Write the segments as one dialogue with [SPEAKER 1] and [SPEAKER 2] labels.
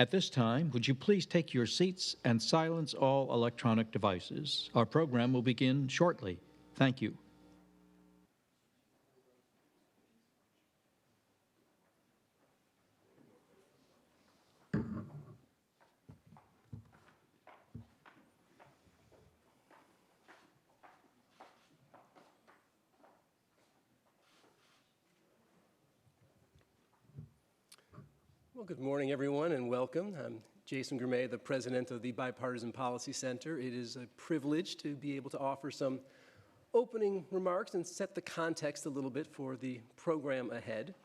[SPEAKER 1] At this time, would you please take your seats and silence all electronic devices? Our program will begin shortly. Thank you.
[SPEAKER 2] Well, good morning, everyone, and welcome. I'm Jason Gourmet, the president of the Bipartisan Policy Center. It is a privilege to be able to offer some opening remarks and set the context a little bit for the program ahead.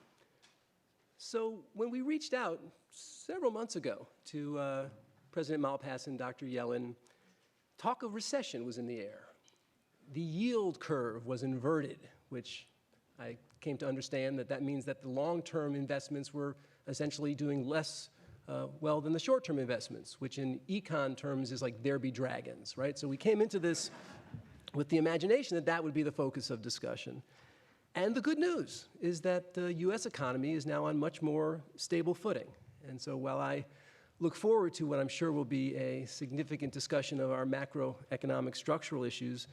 [SPEAKER 2] So when we reached out several months ago to President Malpass and Dr. Yellen, talk of recession was in the air. The yield curve was inverted, which I came to understand that means that the long-term investments were essentially doing less well than the short-term investments, which in econ terms is like there be dragons, right? So we came into this with the imagination that that would be the focus of discussion. And the good news is that the U.S. economy is now on much more stable footing. And so while I look forward to what I'm sure will be a significant discussion of our macroeconomic structural issues,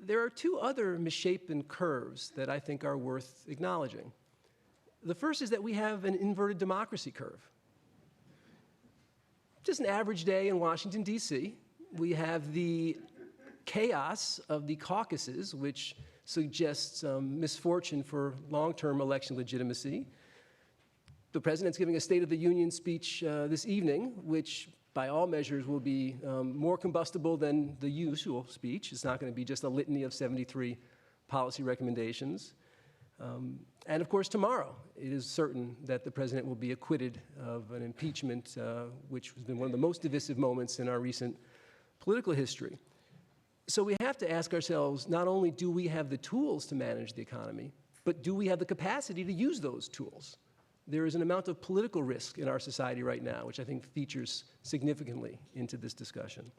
[SPEAKER 2] there are two other misshapen curves that I think are worth acknowledging. The first is that we have an inverted democracy curve. Just an average day in Washington, D.C. We have the chaos of the caucuses, which suggests misfortune for long-term election legitimacy. The president's giving a State of the Union speech this evening, which by all measures will be more combustible than the usual speech. It's not going to be just a litany of 73 policy recommendations. And of course, tomorrow, it is certain that the president will be acquitted of an impeachment, which has been one of the most divisive moments in our recent political history. So we have to ask ourselves, not only do we have the tools to manage the economy, but do we have the capacity to use those tools? There is an amount of political risk in our society right now, which I think features significantly into this discussion.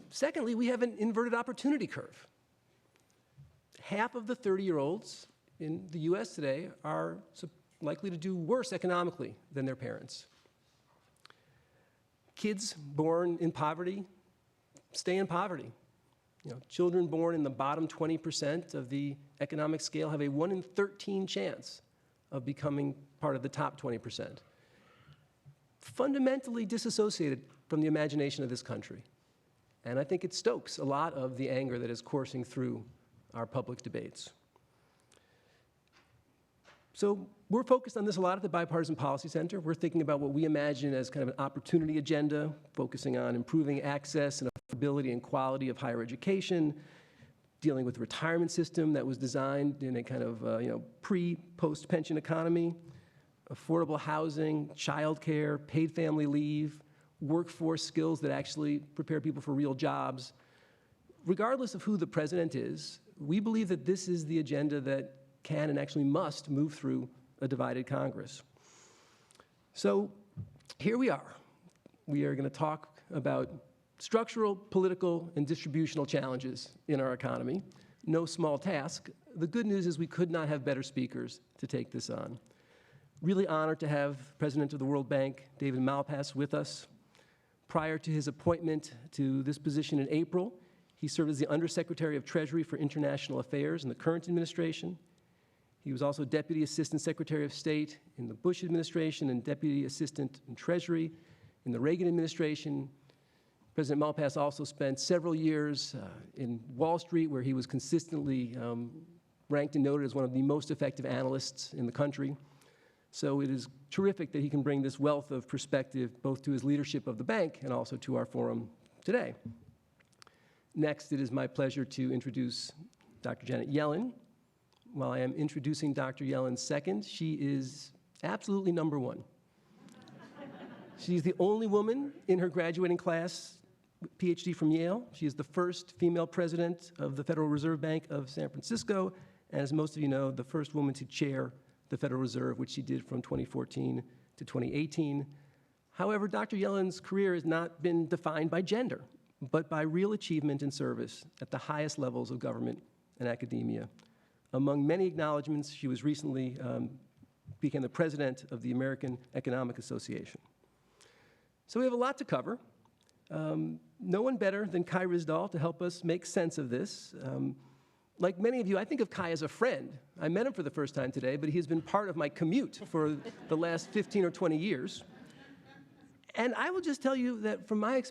[SPEAKER 2] Secondly, we have an inverted opportunity curve. Half of the 30-year-olds in the U.S. today are likely to do worse economically than their parents. Kids born in poverty stay in poverty. Children born in the bottom 20% of the economic scale have a 1 in 13 chance of becoming part of the top 20%. Fundamentally disassociated from the imagination of this country. And I think it stokes a lot of the anger that is coursing through our public debates. So we're focused on this a lot at the Bipartisan Policy Center. We're thinking about what we imagine as kind of an opportunity agenda, focusing on improving access and affordability and quality of higher education, dealing with the retirement system that was designed in a kind of pre-post-pension economy, affordable housing, childcare, paid family leave, workforce skills that actually prepare people for real jobs. Regardless of who the president is, we believe that this is the agenda that can and actually must move through a divided Congress. So here we are. We are going to talk about structural, political, and distributional challenges in our economy. No small task. The good news is we could not have better speakers to take this on. Really honored to have President of the World Bank, David Malpass, with us. Prior to his appointment to this position in April, he served as the Undersecretary of Treasury for International Affairs in the current administration. He was also Deputy Assistant Secretary of State in the Bush administration and Deputy Assistant in Treasury in the Reagan administration. President Malpass also spent several years in Wall Street, where he was consistently ranked and noted as one of the most effective analysts in the country. So it is terrific that he can bring this wealth of perspective both to his leadership of the bank and also to our forum today. Next, it is my pleasure to introduce Dr. Janet Yellen. While I am introducing Dr. Yellen second, she is absolutely number one. She's the only woman in her graduating class, PhD from Yale. She is the first female president of the Federal Reserve Bank of San Francisco, and as most of you know, the first woman to chair the Federal Reserve, which she did from 2014 to 2018. However, Dr. Yellen's career has not been defined by gender, but by real achievement and service at the highest levels of government and academia. Among many acknowledgments, she was recently became the president of the American Economic Association. So we have a lot to cover. No one better than Kai Ryssdal to help us make sense of this. Like many of you, I think of Kai as a friend. I met him for the first time today, but he has been part of my commute for the last 15 or 20 years. And I will just tell you that from my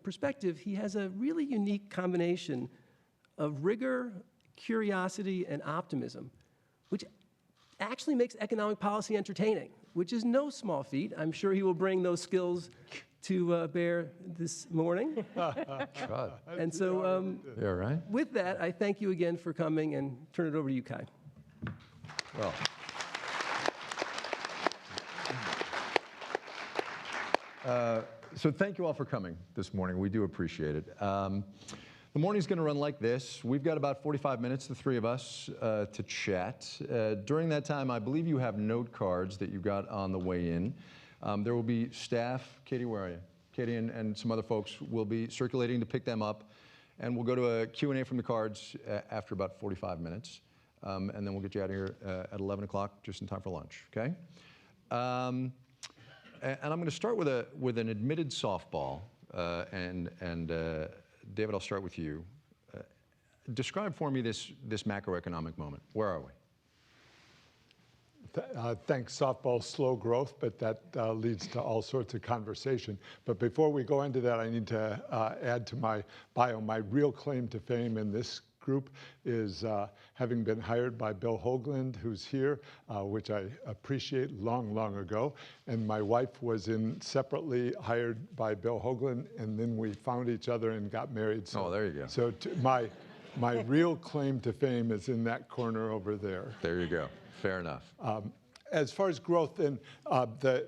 [SPEAKER 2] perspective, he has a really unique combination of rigor, curiosity, and optimism, which actually makes economic policy entertaining, which is no small feat. I'm sure he will bring those skills to bear this morning. And so
[SPEAKER 3] Yeah, right.
[SPEAKER 2] with that, I thank you again for coming and turn it over to you, Kai.
[SPEAKER 3] Well. So thank you all for coming this morning. We do appreciate it. The morning's going to run like this. We've got about 45 minutes, the three of us, to chat. During that time, I believe you have note cards that you got on the way in. There will be staff. Katie, where are you? Katie and some other folks will be circulating to pick them up. And we'll go to a Q&A from the cards after about 45 minutes. And then we'll get you out of here at 11 o'clock, just in time for lunch, okay? And I'm going to start with an admitted softball. David, I'll start with you. Describe for me this macroeconomic moment. Where are we?
[SPEAKER 4] Thanks, softball, slow growth, but that leads to all sorts of conversation. But before we go into that, I need to add to my bio. My real claim to fame in this group is having been hired by Bill Hoagland, who's here, which I appreciate long, long ago. And my wife was separately hired by Bill Hoagland, and then we found each other and got married. So,
[SPEAKER 3] there you go.
[SPEAKER 4] So my real claim to fame is in that corner over there.
[SPEAKER 3] There you go. Fair enough.
[SPEAKER 4] As far as growth, and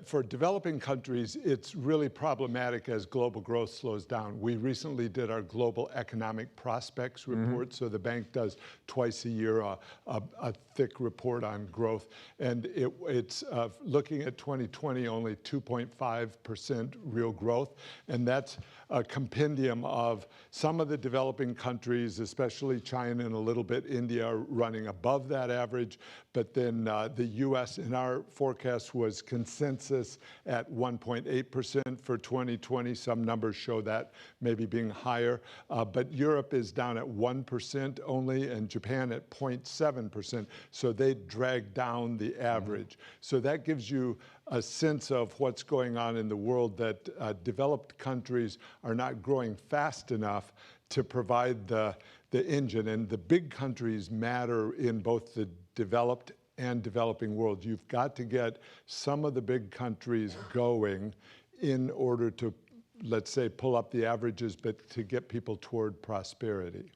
[SPEAKER 4] for developing countries, it's really problematic as global growth slows down. We recently did our global economic prospects report, so the bank does twice a year a thick report on growth, and it's looking at 2020 only 2.5% real growth, and that's a compendium of some of the developing countries, especially China and a little bit India, are running above that average, but then the U.S. in our forecast was consensus at 1.8% for 2020. Some numbers show that maybe being higher, but Europe is down at 1% only, and Japan at 0.7%. So they drag down the average. So that gives you a sense of what's going on in the world, that developed countries are not growing fast enough to provide the engine. And the big countries matter in both the developed and developing world. You've got to get some of the big countries going in order to, let's say, pull up the averages, but to get people toward prosperity.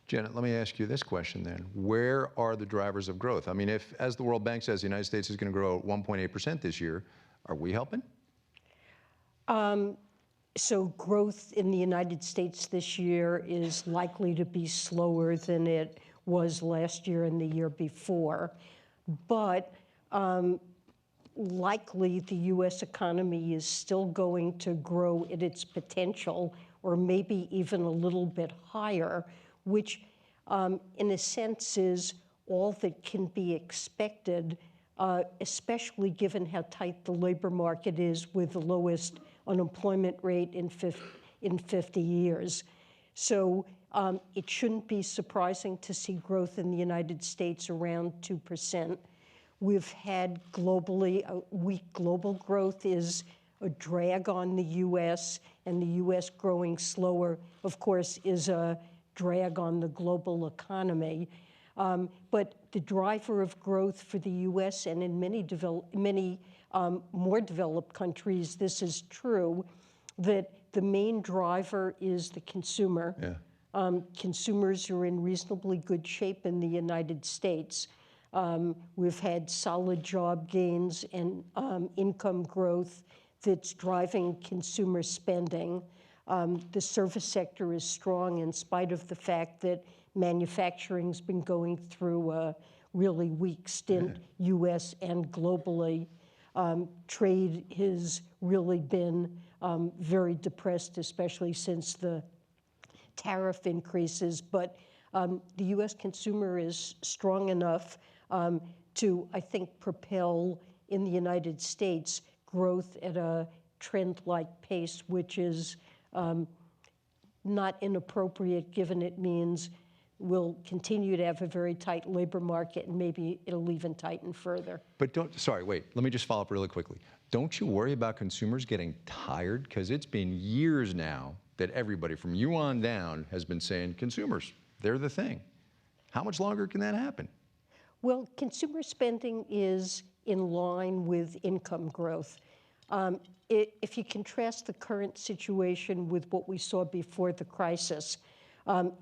[SPEAKER 3] Janet, let me ask you this question then. Where are the drivers of growth? I mean, if, as the World Bank says, the United States is going to grow 1.8% this year, are we helping?
[SPEAKER 5] So growth in the United States this year is likely to be slower than it was last year and the year before. But likely the U.S. economy is still going to grow at its potential, or maybe even a little bit higher, which in a sense is all that can be expected, especially given how tight the labor market is with the lowest unemployment rate in 50 years. So it shouldn't be surprising to see growth in the United States around 2%. We've had globally, weak global growth is a drag on the U.S., and the U.S. growing slower, of course, is a drag on the global economy. But the driver of growth for the U.S. and in many more developed countries, this is true, that the main driver is the consumer.
[SPEAKER 3] Yeah.
[SPEAKER 5] Consumers are in reasonably good shape in the United States. We've had solid job gains and income growth that's driving consumer spending. The service sector is strong in spite of the fact that manufacturing's been going through a really weak stint, U.S. and globally. Trade has really been very depressed, especially since the tariff increases. But the U.S. consumer is strong enough to, I think, propel in the United States growth at a trend-like pace, which is not inappropriate, given it means we'll continue to have a very tight labor market, and maybe it'll even tighten further.
[SPEAKER 3] But sorry, wait, let me just follow up really quickly. Don't you worry about consumers getting tired? Because it's been years now that everybody from you on down has been saying consumers, they're the thing. How much longer can that happen?
[SPEAKER 5] Well, consumer spending is in line with income growth. If you contrast the current situation with what we saw before the crisis,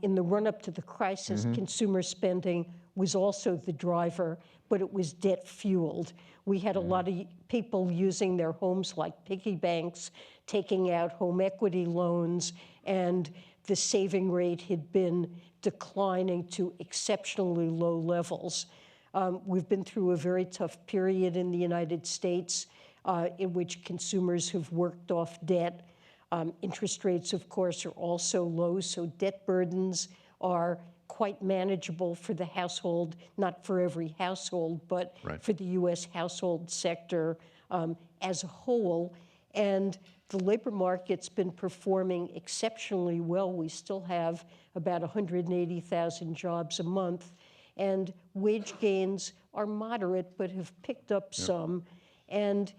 [SPEAKER 5] in the run-up to the crisis, consumer spending was also the driver, but it was debt-fueled. We had a lot of people using their homes like piggy banks, taking out home equity loans, and the saving rate had been declining to exceptionally low levels. We've been through a very tough period in the United States in which consumers have worked off debt. Interest rates, of course, are also low, so debt burdens are quite manageable for the household, not for every household, but for the U.S. household sector as a whole. And the labor market's been performing exceptionally well. We still have about 180,000 jobs a month, and wage gains are moderate but have picked up some. And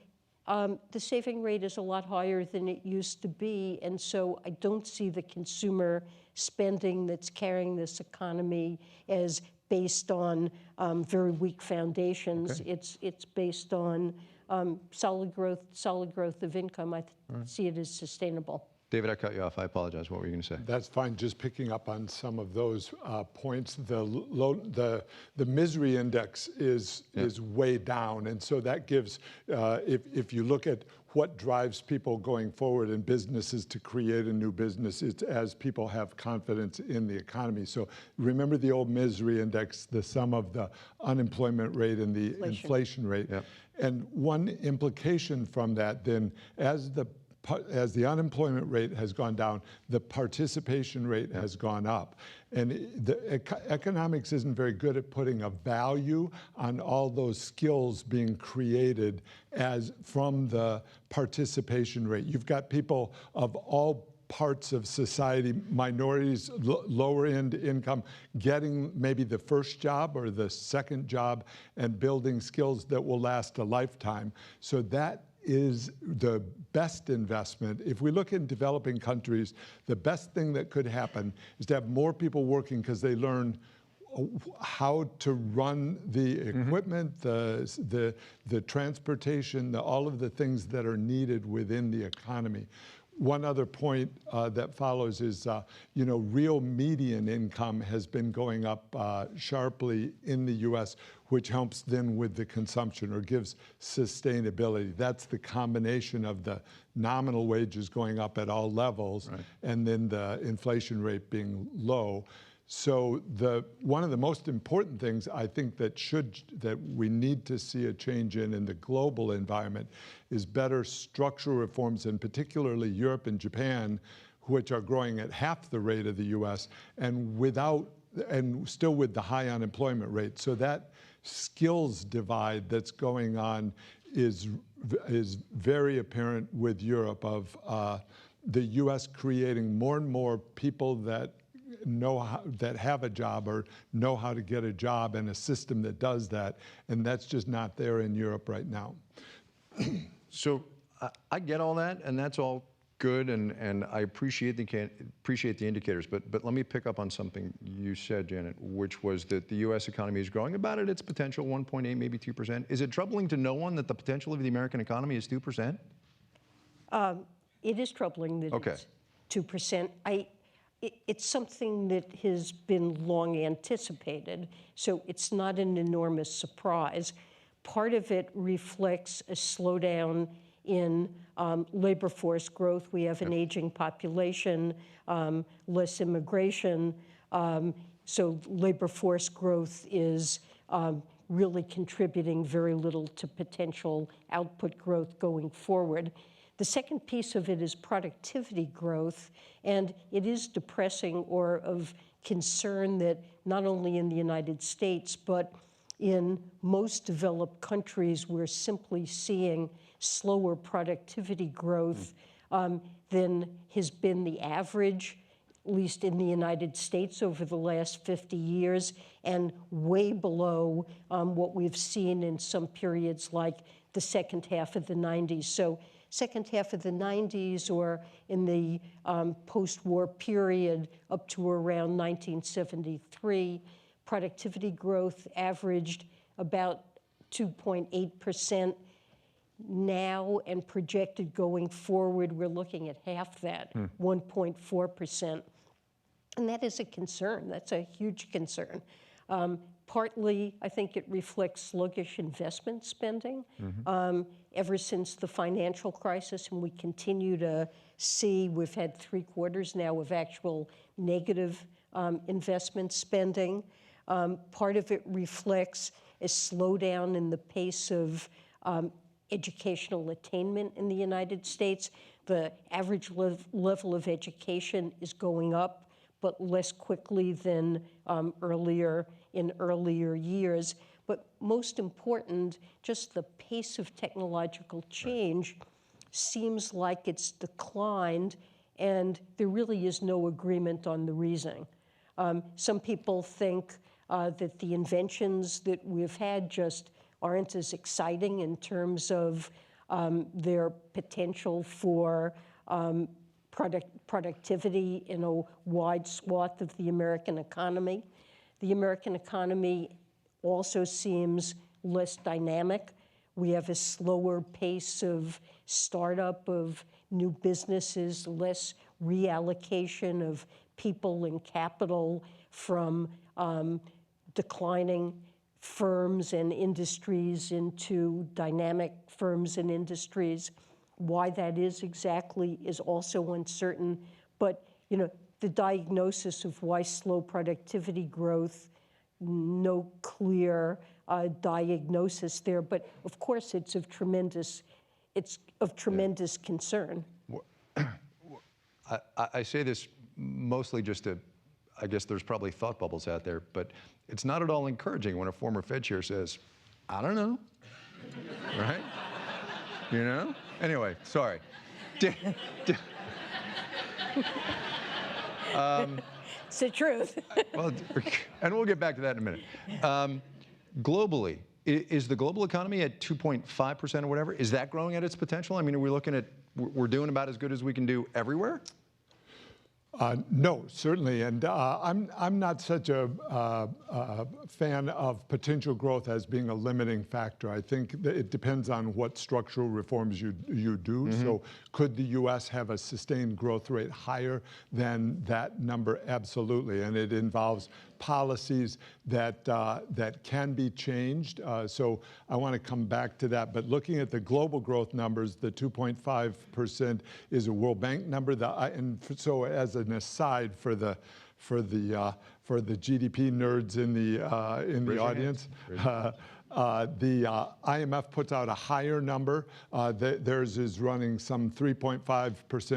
[SPEAKER 5] the saving rate is a lot higher than it used to be, and so I don't see the consumer spending that's carrying this economy as based on very weak foundations. It's based on solid growth of income. I see it as sustainable.
[SPEAKER 3] David, I cut you off. I apologize. What were you going to say?
[SPEAKER 4] That's fine. Just picking up on some of those points. The misery index is way down, and so that gives. If you look at what drives people going forward in businesses to create a new business, it's as people have confidence in the economy. So remember the old misery index, the sum of the unemployment rate and the inflation rate. Yep. And one implication from that then, as the unemployment rate has gone down, the participation rate has gone up. And the economics isn't very good at putting a value on all those skills being created from the participation rate. You've got people of all parts of society, minorities, lower end income, getting maybe the first job or the second job and building skills that will last a lifetime. So that is the best investment. If we look in developing countries, the best thing that could happen is to have more people working because they learn how to run the equipment, the transportation, all of the things that are needed within the economy. One other point that follows is, real median income has been going up sharply in the U.S., which helps then with the consumption or gives sustainability. That's the combination of the nominal wages going up at all levels and then the inflation rate being low. So one of the most important things I think that we need to see a change in the global environment is better structural reforms, and particularly Europe and Japan, which are growing at half the rate of the U.S. and still with the high unemployment rate. So that skills divide that's going on is very apparent with Europe, of the U.S. creating more and more people that have a job or know how to get a job, and a system that does that, and that's just not there in Europe right now.
[SPEAKER 3] So I get all that, and that's all good, and I appreciate the indicators, but let me pick up on something you said, Janet, which was that the U.S. economy is growing about at its potential, 1.8, maybe 2%. Is it troubling to no one that the potential of the American economy is 2%?
[SPEAKER 5] It is troubling that it's 2%. It's something that has been long anticipated, so it's not an enormous surprise. Part of it reflects a slowdown in labor force growth. We have an aging population, less immigration, so labor force growth is really contributing very little to potential output growth going forward. The second piece of it is productivity growth, and it is depressing or of concern that not only in the United States, but in most developed countries, we're simply seeing slower productivity growth than has been the average, at least in the United States over the last 50 years, and way below what we've seen in some periods like the second half of the 90s. So second half of the 90s, or in the post-war period up to around 1973, productivity growth averaged about 2.8%. Now and projected going forward, we're looking at half that, 1.4%. And that is a concern. That's a huge concern. Partly, I think it reflects sluggish investment spending ever since the financial crisis, and we continue to see, we've had 3 quarters now of actual negative investment spending. Part of it reflects a slowdown in the pace of educational attainment in the United States. The average level of education is going up, but less quickly than earlier years. But most important, just the pace of technological change seems like it's declined, and there really is no agreement on the reason. Some people think that the inventions that we've had just aren't as exciting in terms of their potential for productivity in a wide swath of the American economy. The American economy also seems less dynamic. We have a slower pace of startup of new businesses, less reallocation of people and capital from declining firms and industries into dynamic firms and industries. Why that is exactly is also uncertain. But the diagnosis of why slow productivity growth, no clear diagnosis there. But of course, it's of tremendous concern.
[SPEAKER 3] I say this mostly just to, I guess there's probably thought bubbles out there, but it's not at all encouraging when a former Fed chair says, I don't know, right? Anyway, sorry.
[SPEAKER 5] It's the truth.
[SPEAKER 3] Well, and we'll get back to that in a minute. Globally, is the global economy at 2.5% or whatever? Is that growing at its potential? I mean, are we looking at, we're doing about as good as we can do everywhere?
[SPEAKER 4] No, certainly, and I'm not such a fan of potential growth as being a limiting factor. I think that it depends on what structural reforms you do. So could the U.S. have a sustained growth rate higher than that number? Absolutely, and it involves policies that can be changed. So I want to come back to that. But looking at the global growth numbers, the 2.5% is a World Bank number. And so as an aside for the GDP nerds in the audience. The IMF puts out a higher number. Theirs is running some 3.5%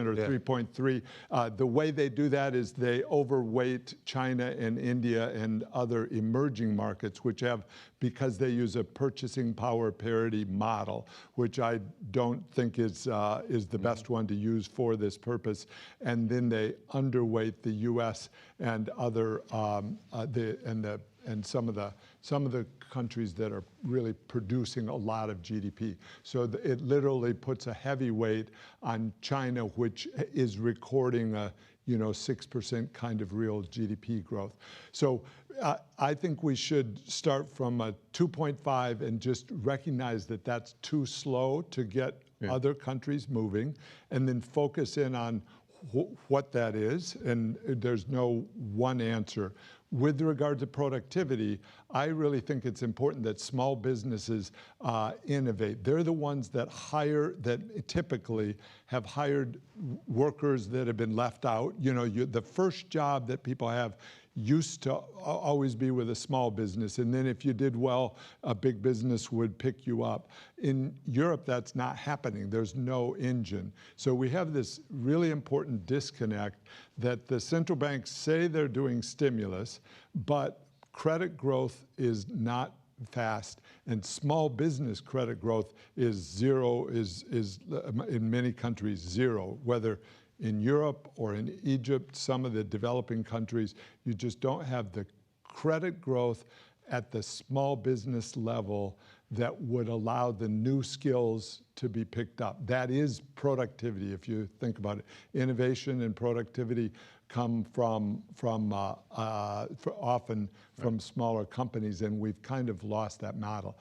[SPEAKER 4] or 3.3. The way they do that is they overweight China and India and other emerging markets, which have, because they use a purchasing power parity model, which I don't think is the best one to use for this purpose. And then they underweight the U.S. and other and some of the countries that are really producing a lot of GDP. So it literally puts a heavy weight on China, which is recording a 6% kind of real GDP growth. So I think we should start from a 2.5 and just recognize that that's too slow to get other countries moving, and then focus in on what that is, and there's no one answer. With regard to productivity, I really think it's important that small businesses innovate. They're the ones that typically have hired workers that have been left out. The first job that people have used to always be with a small business, and then if you did well, a big business would pick you up. In Europe, that's not happening. There's no engine. So we have this really important disconnect that the central banks say they're doing stimulus, but credit growth is not fast, and small business credit growth is zero, is in many countries zero, whether in Europe or in Egypt, some of the developing countries, you just don't have the credit growth at the small business level that would allow the new skills to be picked up. That is productivity, if you think about it. Innovation and productivity come often from smaller companies, and we've kind of lost that model.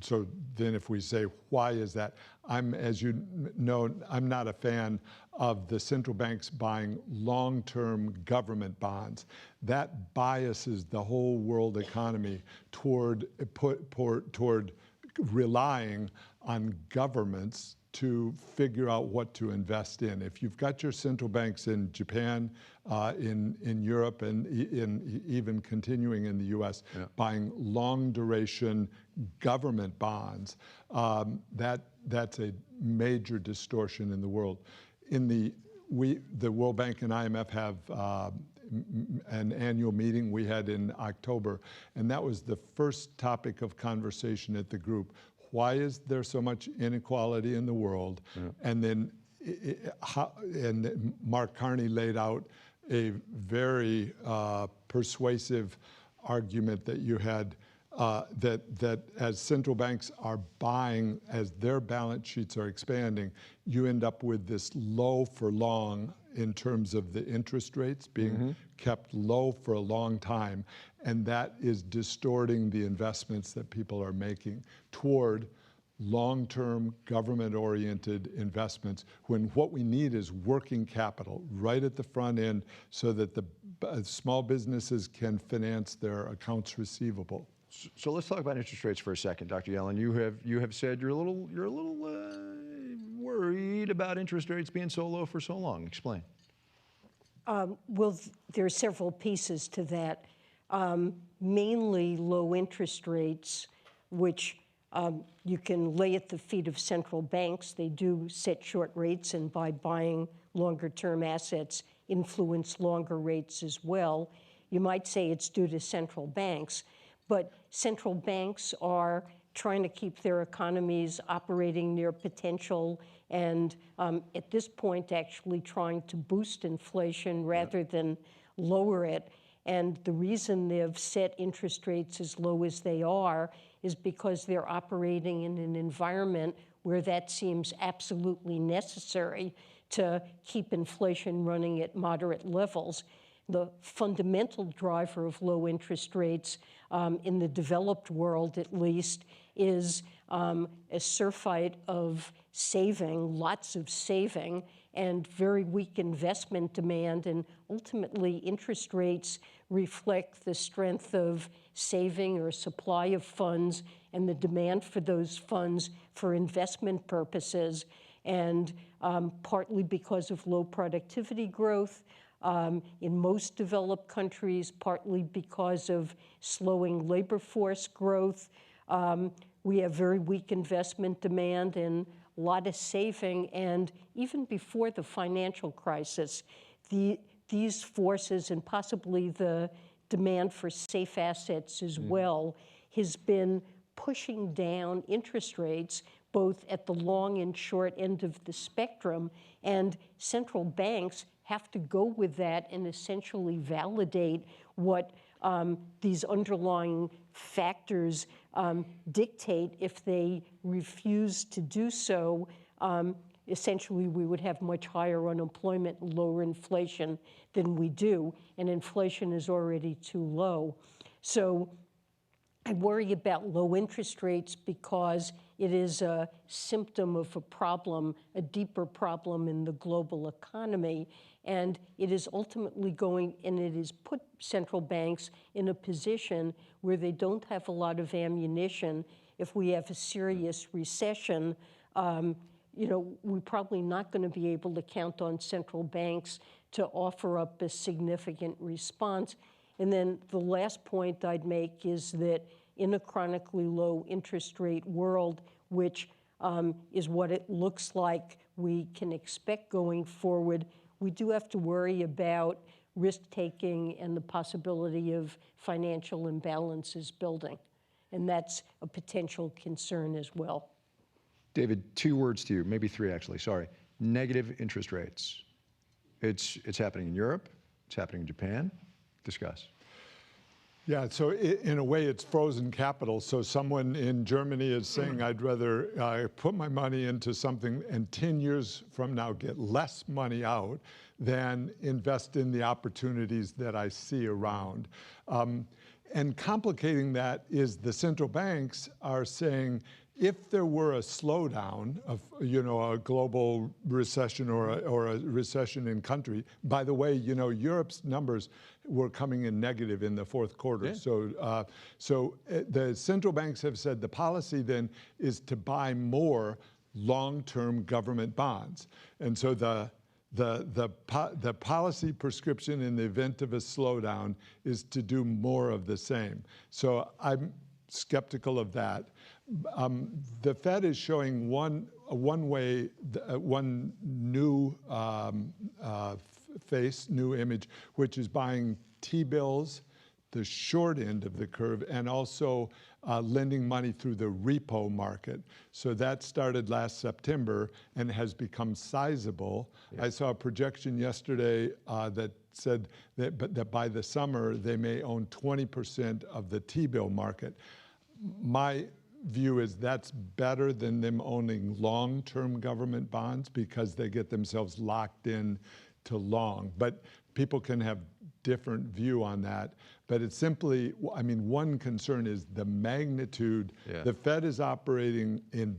[SPEAKER 4] So then if we say, why is that? As you know, I'm not a fan of the central banks buying long-term government bonds. That biases the whole world economy toward relying on governments to figure out what to invest in. If you've got your central banks in Japan, in Europe, and even continuing in the US, buying long duration government bonds, that's a major distortion in the world. The World Bank and IMF have an annual meeting we had in October, and that was the first topic of conversation at the group. Why is there so much inequality in the world? And then Mark Carney laid out a very persuasive argument that you had, that as central banks are buying, as their balance sheets are expanding, you end up with this low for long in terms of the interest rates being kept low for a long time. And that is distorting the investments that people are making toward long-term government-oriented investments, when what we need is working capital right at the front end so that the small businesses can finance their accounts receivable.
[SPEAKER 3] So let's talk about interest rates for a second, Dr. Yellen. You have said you're a little worried about interest rates being so low for so long. Explain.
[SPEAKER 5] Well, there are several pieces to that. Mainly low interest rates, which you can lay at the feet of central banks. They do set short rates, and by buying longer-term assets, influence longer rates as well. You might say it's due to central banks, but central banks are trying to keep their economies operating near potential, and at this point actually trying to boost inflation rather than lower it. And the reason they've set interest rates as low as they are is because they're operating in an environment where that seems absolutely necessary to keep inflation running at moderate levels. The fundamental driver of low interest rates in the developed world, at least, is a surfeit of saving, lots of saving, and very weak investment demand. And ultimately, interest rates reflect the strength of saving or supply of funds and the demand for those funds for investment purposes. And partly because of low productivity growth in most developed countries, partly because of slowing labor force growth, we have very weak investment demand and a lot of saving. And even before the financial crisis, these forces, and possibly the demand for safe assets as well, has been pushing down interest rates both at the long and short end of the spectrum. And central banks have to go with that and essentially validate what these underlying factors dictate. If they refuse to do so, essentially we would have much higher unemployment and lower inflation than we do, and inflation is already too low. So I worry about low interest rates because it is a symptom of a problem, a deeper problem in the global economy, and it is ultimately going, and it has put central banks in a position where they don't have a lot of ammunition. If we have a serious recession, we're probably not going to be able to count on central banks to offer up a significant response. And then the last point I'd make is that in a chronically low interest rate world, which is what it looks like we can expect going forward, we do have to worry about risk-taking and the possibility of financial imbalances building. and that's a potential concern as well.
[SPEAKER 3] David, 2 words to you, maybe 3 actually, sorry. Negative interest rates. It's happening in Europe, it's happening in Japan. Discuss.
[SPEAKER 4] Yeah, so in a way, it's frozen capital. So someone in Germany is saying, I'd rather put my money into something and 10 years from now get less money out than invest in the opportunities that I see around. And complicating that is the central banks are saying, if there were a slowdown of, a global recession or a recession in country, by the way, Europe's numbers were coming in negative in the fourth quarter. Yeah. So the central banks have said the policy then is to buy more long-term government bonds. And so the policy prescription in the event of a slowdown is to do more of the same. So I'm skeptical of that. The Fed is showing one new new image, which is buying T-bills, the short end of the curve, and also lending money through the repo market. So that started last September and has become sizable. Yeah. I saw a projection yesterday that said that by the summer, they may own 20% of the T-bill market. My view is that's better than them owning long-term government bonds because they get themselves locked in to long. But people can have different view on that. But it's simply, one concern is the magnitude. Yeah. The Fed is operating in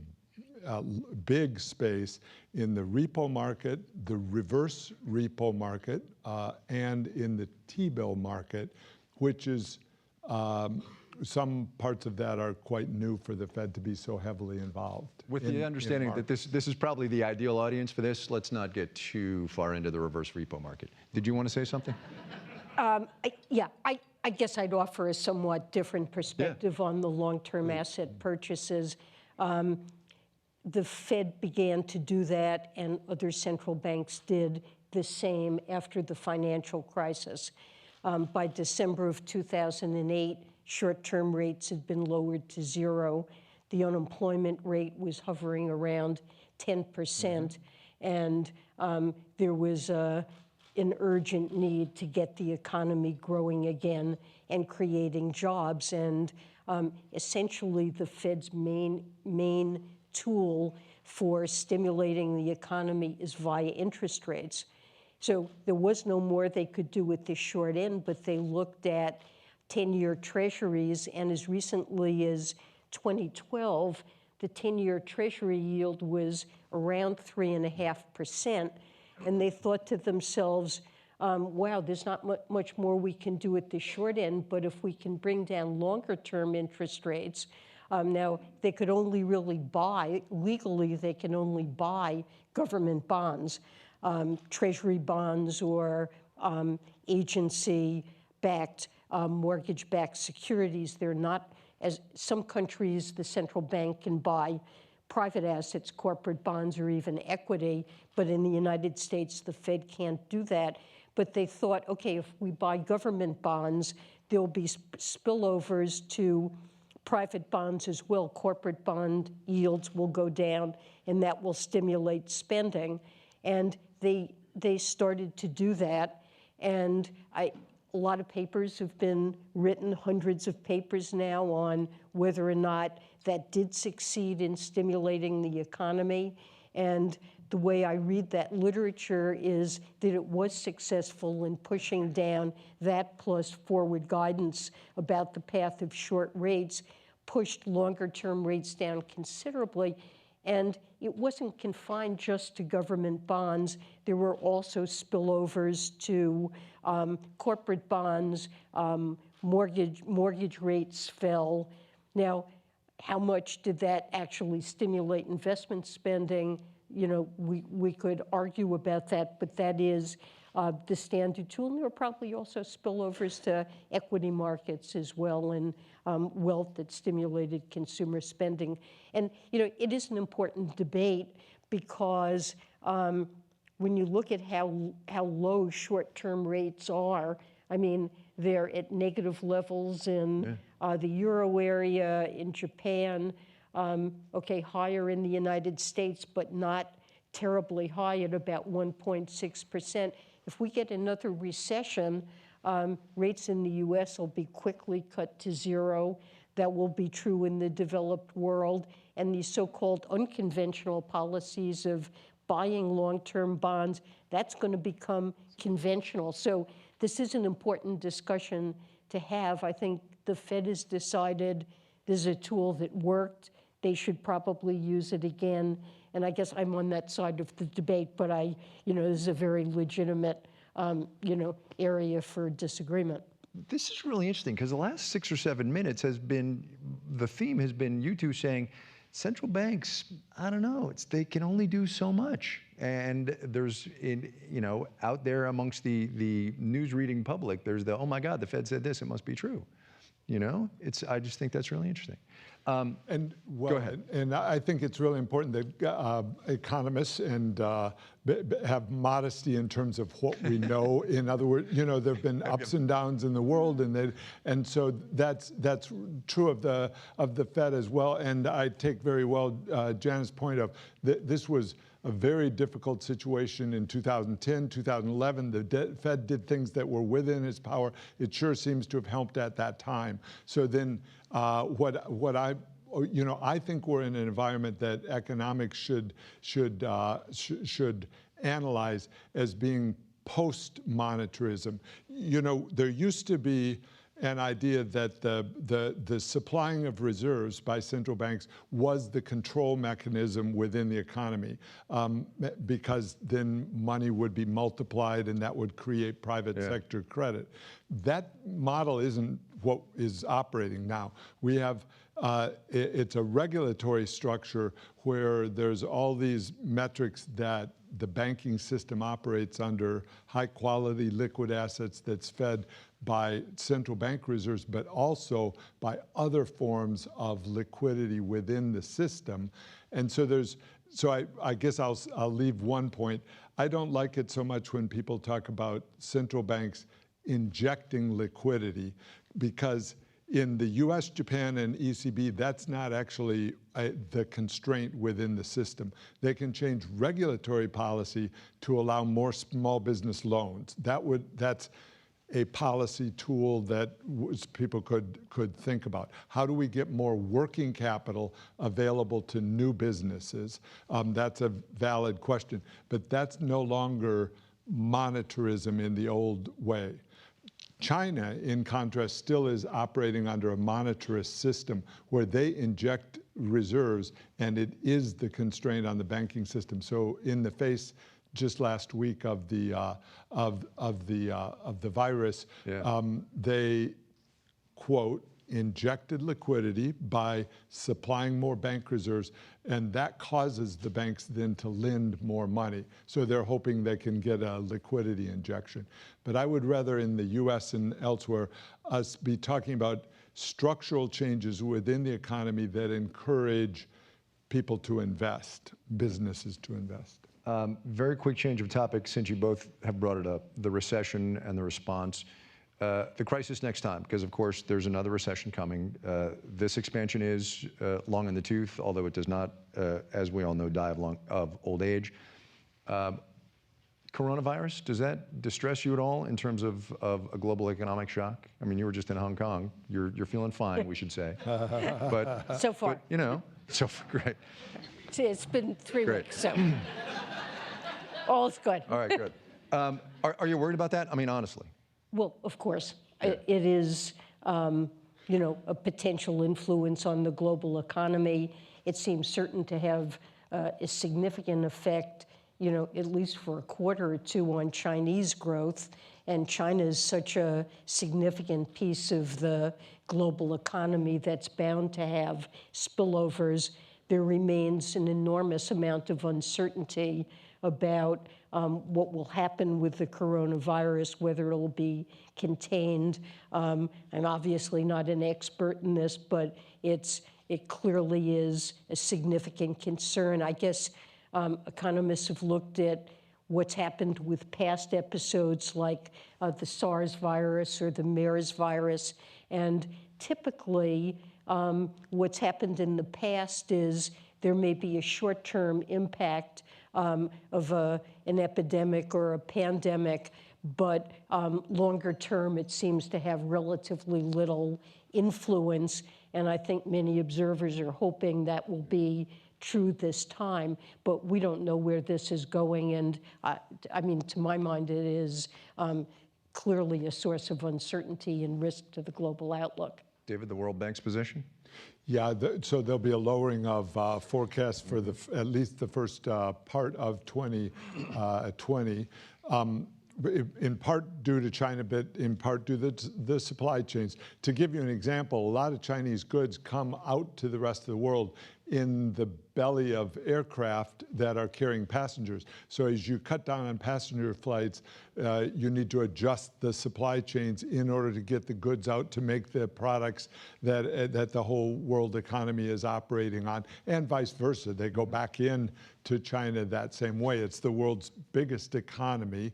[SPEAKER 4] big space in the repo market, the reverse repo market, and in the T-bill market, which is some parts of that are quite new for the Fed to be so heavily involved.
[SPEAKER 3] With the understanding that this is probably the ideal audience for this, let's not get too far into the reverse repo market. Did you want to say something?
[SPEAKER 5] I guess I'd offer a somewhat different perspective on the long-term asset purchases. The Fed began to do that, and other central banks did the same after the financial crisis. By December of 2008, short-term rates had been lowered to 0. The unemployment rate was hovering around 10%, and there was an urgent need to get the economy growing again and creating jobs. And essentially, the Fed's main tool for stimulating the economy is via interest rates. So there was no more they could do with the short end, but they looked at 10-year treasuries, and as recently as 2012, the 10-year treasury yield was around 3.5%, and they thought to themselves, wow, there's not much more we can do at the short end, but if we can bring down longer-term interest rates, now they could only really buy, legally they can only buy government bonds, treasury bonds or agency-backed mortgage-backed securities. They're not, as some countries, the central bank can buy private assets, corporate bonds, or even equity, but in the United States, the Fed can't do that. But they thought, okay, if we buy government bonds, there'll be spillovers to private bonds as well. Corporate bond yields will go down, and that will stimulate spending. And they started to do that, and a lot of papers have been written, hundreds of papers now, on whether or not that did succeed in stimulating the economy. And the way I read that literature is that it was successful in pushing down that, plus forward guidance about the path of short rates, pushed longer-term rates down considerably. And it wasn't confined just to government bonds. There were also spillovers to corporate bonds. Mortgage rates fell. Now, how much did that actually stimulate investment spending? We could argue about that, but that is the standard tool. And there were probably also spillovers to equity markets as well, and wealth that stimulated consumer spending. And it is an important debate because when you look at how low short-term rates are, They're at negative levels in the euro area, in Japan, okay, higher in the United States, but not terribly high at about 1.6%. If we get another recession, rates in the US will be quickly cut to zero. That will be true in the developed world. And these so-called unconventional policies of buying long-term bonds, that's going to become conventional. So this is an important discussion to have. I think the Fed has decided this is a tool that worked. They should probably use it again. And I guess I'm on that side of the debate, but this is a very legitimate, area for disagreement.
[SPEAKER 3] This is really interesting because the last 6 or 7 minutes the theme has been you two saying, central banks, I don't know, they can only do so much. And there's, out there amongst the news reading public, there's oh my God, the Fed said this, it must be true. I just think that's really interesting.
[SPEAKER 4] Go ahead. And I think it's really important that economists have modesty in terms of what we know. In other words, there have been ups and downs in the world, and so that's true of the Fed as well. And I take very well Janet's point of this was a very difficult situation in 2010, 2011. The Fed did things that were within its power. It sure seems to have helped at that time. So then I think we're in an environment that economics should analyze as being post-monetarism. There used to be an idea that the supplying of reserves by central banks was the control mechanism within the economy, because then money would be multiplied and that would create private sector credit. That model isn't what is operating now. We have it's a regulatory structure where there's all these metrics that the banking system operates under, high quality liquid assets that's fed by central bank reserves, but also by other forms of liquidity within the system. And so I guess I'll leave one point. I don't like it so much when people talk about central banks injecting liquidity, because in the US, Japan, and ECB, that's not actually the constraint within the system. They can change regulatory policy to allow more small business loans. That's a policy tool that people could think about. How do we get more working capital available to new businesses? That's a valid question, but that's no longer monetarism in the old way. China, in contrast, still is operating under a monetarist system where they inject reserves, and it is the constraint on the banking system. So in the face just last week of the virus, they, quote, injected liquidity by supplying more bank reserves, and that causes the banks then to lend more money. So they're hoping they can get a liquidity injection. But I would rather, in the US and elsewhere, us be talking about structural changes within the economy that encourage people to invest, businesses to invest.
[SPEAKER 3] Very quick change of topic, since you both have brought it up, the recession and the response. The crisis next time, because of course there's another recession coming. This expansion is long in the tooth, although it does not, as we all know, die of old age. Coronavirus, does that distress you at all in terms of a global economic shock? I mean, you were just in Hong Kong. You're feeling fine, we should say. But
[SPEAKER 5] so far.
[SPEAKER 3] So great.
[SPEAKER 5] It's been 3
[SPEAKER 3] Great.
[SPEAKER 5] weeks, so all's good.
[SPEAKER 3] All right, good. Are you worried about that? I mean, honestly.
[SPEAKER 5] Well, of course, it is, a potential influence on the global economy. It seems certain to have a significant effect, at least for a quarter or two on Chinese growth. And China is such a significant piece of the global economy that's bound to have spillovers. There remains an enormous amount of uncertainty about what will happen with the coronavirus, whether it'll be contained. I'm obviously not an expert in this, but it clearly is a significant concern. I guess economists have looked at what's happened with past episodes like the SARS virus or the MERS virus. And typically, what's happened in the past is there may be a short-term impact of an epidemic or a pandemic, but longer term, it seems to have relatively little influence. And I think many observers are hoping that will be true this time, but we don't know where this is going. And I mean, to my mind, it is clearly a source of uncertainty and risk to the global outlook.
[SPEAKER 3] David, the World Bank's position?
[SPEAKER 4] Yeah, so there'll be a lowering of forecasts for at least the first part of 2020. In part due to China, but in part due to the supply chains. To give you an example, a lot of Chinese goods come out to the rest of the world in the belly of aircraft that are carrying passengers. So as you cut down on passenger flights, you need to adjust the supply chains in order to get the goods out to make the products that the whole world economy is operating on, and vice versa. They go back in to China that same way. It's the world's biggest economy.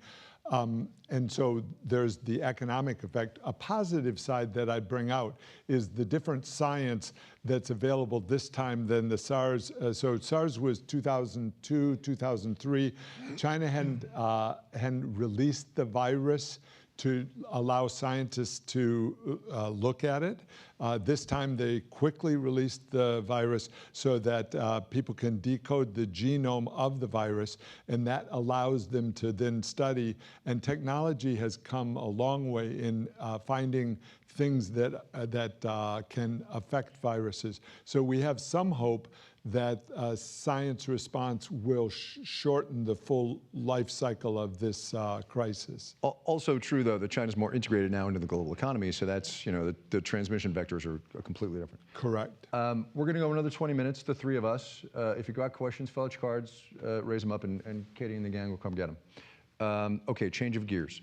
[SPEAKER 4] And so there's the economic effect. A positive side that I bring out is the different science that's available this time than the SARS. So SARS was 2002, 2003. China hadn't released the virus to allow scientists to look at it. This time they quickly released the virus so that people can decode the genome of the virus, and that allows them to then study. And technology has come a long way in finding things that can affect viruses. So we have some hope that science response will shorten the full life cycle of this crisis.
[SPEAKER 3] Also true, though, that China's more integrated now into the global economy, so that's, you know, the transmission vectors are completely different.
[SPEAKER 4] Correct.
[SPEAKER 3] We're going to go another 20 minutes, the three of us. If you got questions, fill out your cards, raise them up, and Katie and the gang will come get them. Okay, change of gears,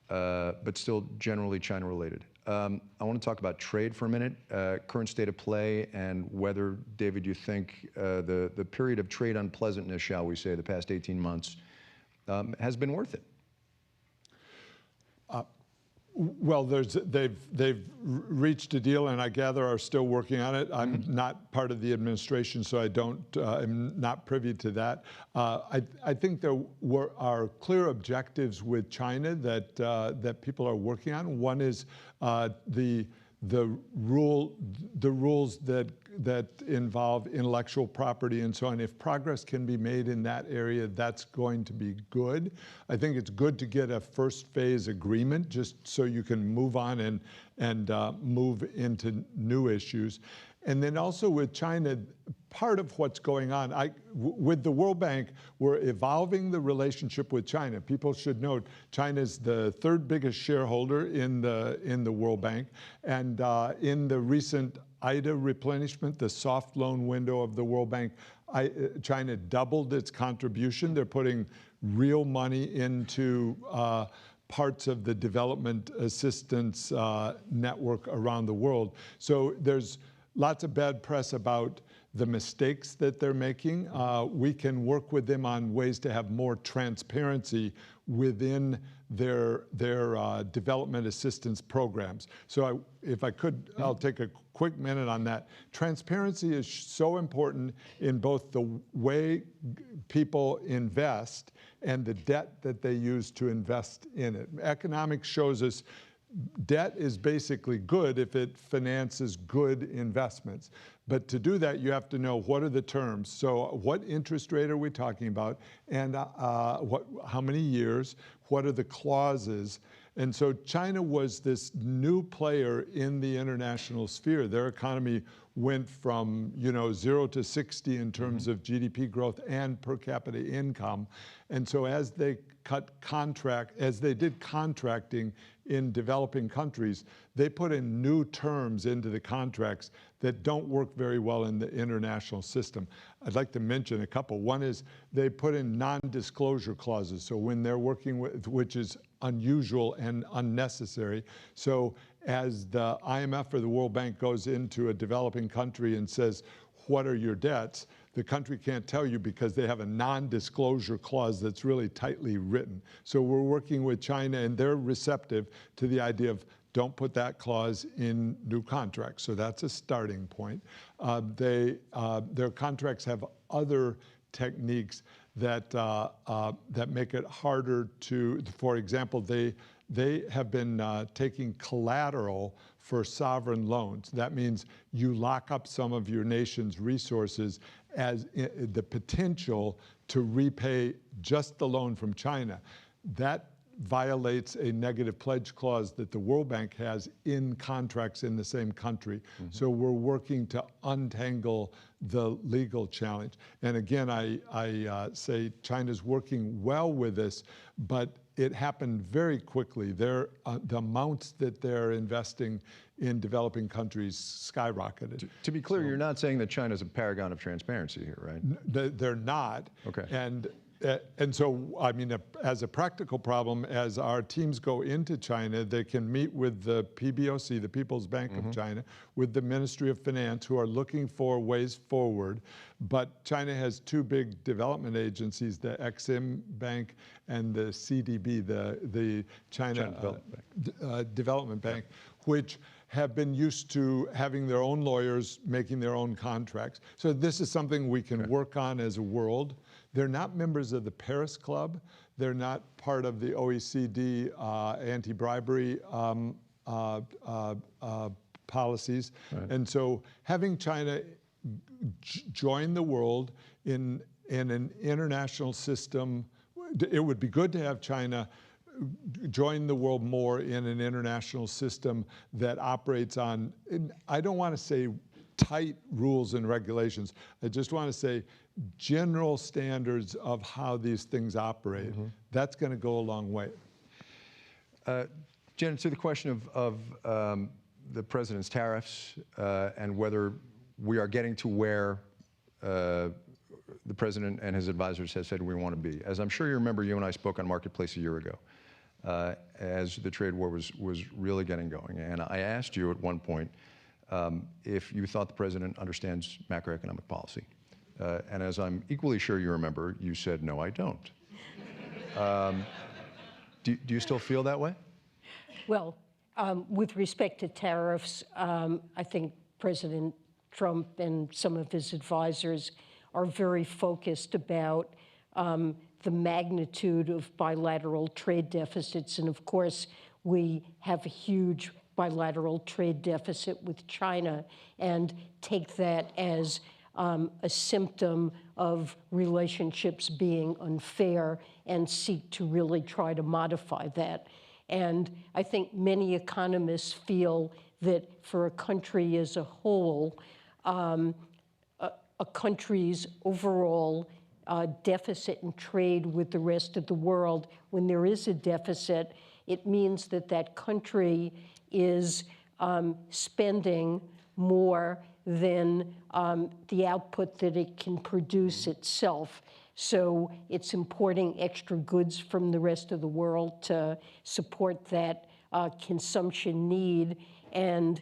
[SPEAKER 3] but still generally China-related. I want to talk about trade for a minute, current state of play, and whether, David, you think the period of trade unpleasantness, shall we say, the past 18 months has been worth it.
[SPEAKER 4] Well, they've reached a deal, and I gather are still working on it. I'm not part of the administration, so I'm not privy to that. I think there are clear objectives with China that people are working on. One is the rules that involve intellectual property and so on. If progress can be made in that area, that's going to be good. I think it's good to get a first phase agreement just so you can move on and move into new issues. And then also with China, part of what's going on, with the World Bank, we're evolving the relationship with China. People should note China's the third biggest shareholder in the World Bank, and in the recent IDA replenishment, the soft loan window of the World Bank, China doubled its contribution. They're putting real money into parts of the development assistance network around the world. So there's lots of bad press about the mistakes that they're making. We can work with them on ways to have more transparency within their development assistance programs. So if I could, I'll take a quick minute on that. Transparency is so important in both the way people invest and the debt that they use to invest in it. Economics shows us debt is basically good if it finances good investments. But to do that, you have to know what are the terms. So what interest rate are we talking about? And how many years? What are the clauses? And so China was this new player in the international sphere. Their economy went from 0 to 60 in terms of GDP growth and per capita income. And so as they did contracting in developing countries, they put in new terms into the contracts that don't work very well in the international system. I'd like to mention a couple. One is they put in non-disclosure clauses. So when they're working with, which is unusual and unnecessary. So as the IMF or the World Bank goes into a developing country and says, what are your debts? the country can't tell you because they have a non-disclosure clause that's really tightly written. So we're working with China, and they're receptive to the idea of don't put that clause in new contracts. So that's a starting point. Their contracts have other techniques that that make it harder to, for example, they have been taking collateral for sovereign loans. That means you lock up some of your nation's resources as the potential to repay just the loan from China. That violates a negative pledge clause that the World Bank has in contracts in the same country. So we're working to untangle the legal challenge. And again, I say China's working well with this, but it happened very quickly. The amounts that they're investing in developing countries skyrocketed.
[SPEAKER 3] To be clear, you're not saying that China's a paragon of transparency here, right?
[SPEAKER 4] They're not.
[SPEAKER 3] Okay.
[SPEAKER 4] And so, I mean, as a practical problem, as our teams go into China, they can meet with the PBOC, the People's Bank of China, with the Ministry of Finance, who are looking for ways forward. But China has two big development agencies, the Exim Bank and the CDB, the China Development Bank, which have been used to having their own lawyers making their own contracts. So this is something we can work on as a world. They're not members of the Paris Club. They're not part of the OECD anti-bribery policies. Right. And so having China join the world in an international system, it would be good to have China join the world more in an international system that operates on, I don't want to say tight rules and regulations. I just want to say general standards of how these things operate. That's going to go a long way.
[SPEAKER 3] Janet, to the question of the president's tariffs and whether we are getting to where the president and his advisors have said we want to be. As I'm sure you remember, you and I spoke on Marketplace a year ago as the trade war was really getting going. And I asked you at one point if you thought the president understands macroeconomic policy. And as I'm equally sure you remember, you said, no, I don't. Do you still feel that way?
[SPEAKER 5] Well, with respect to tariffs, I think President Trump and some of his advisors are very focused about the magnitude of bilateral trade deficits. And of course, we have a huge bilateral trade deficit with China and take that as a symptom of relationships being unfair and seek to really try to modify that. And I think many economists feel that for a country as a whole, a country's overall deficit in trade with the rest of the world, when there is a deficit, it means that that country is spending more than the output that it can produce itself. So it's importing extra goods from the rest of the world to support that consumption need, and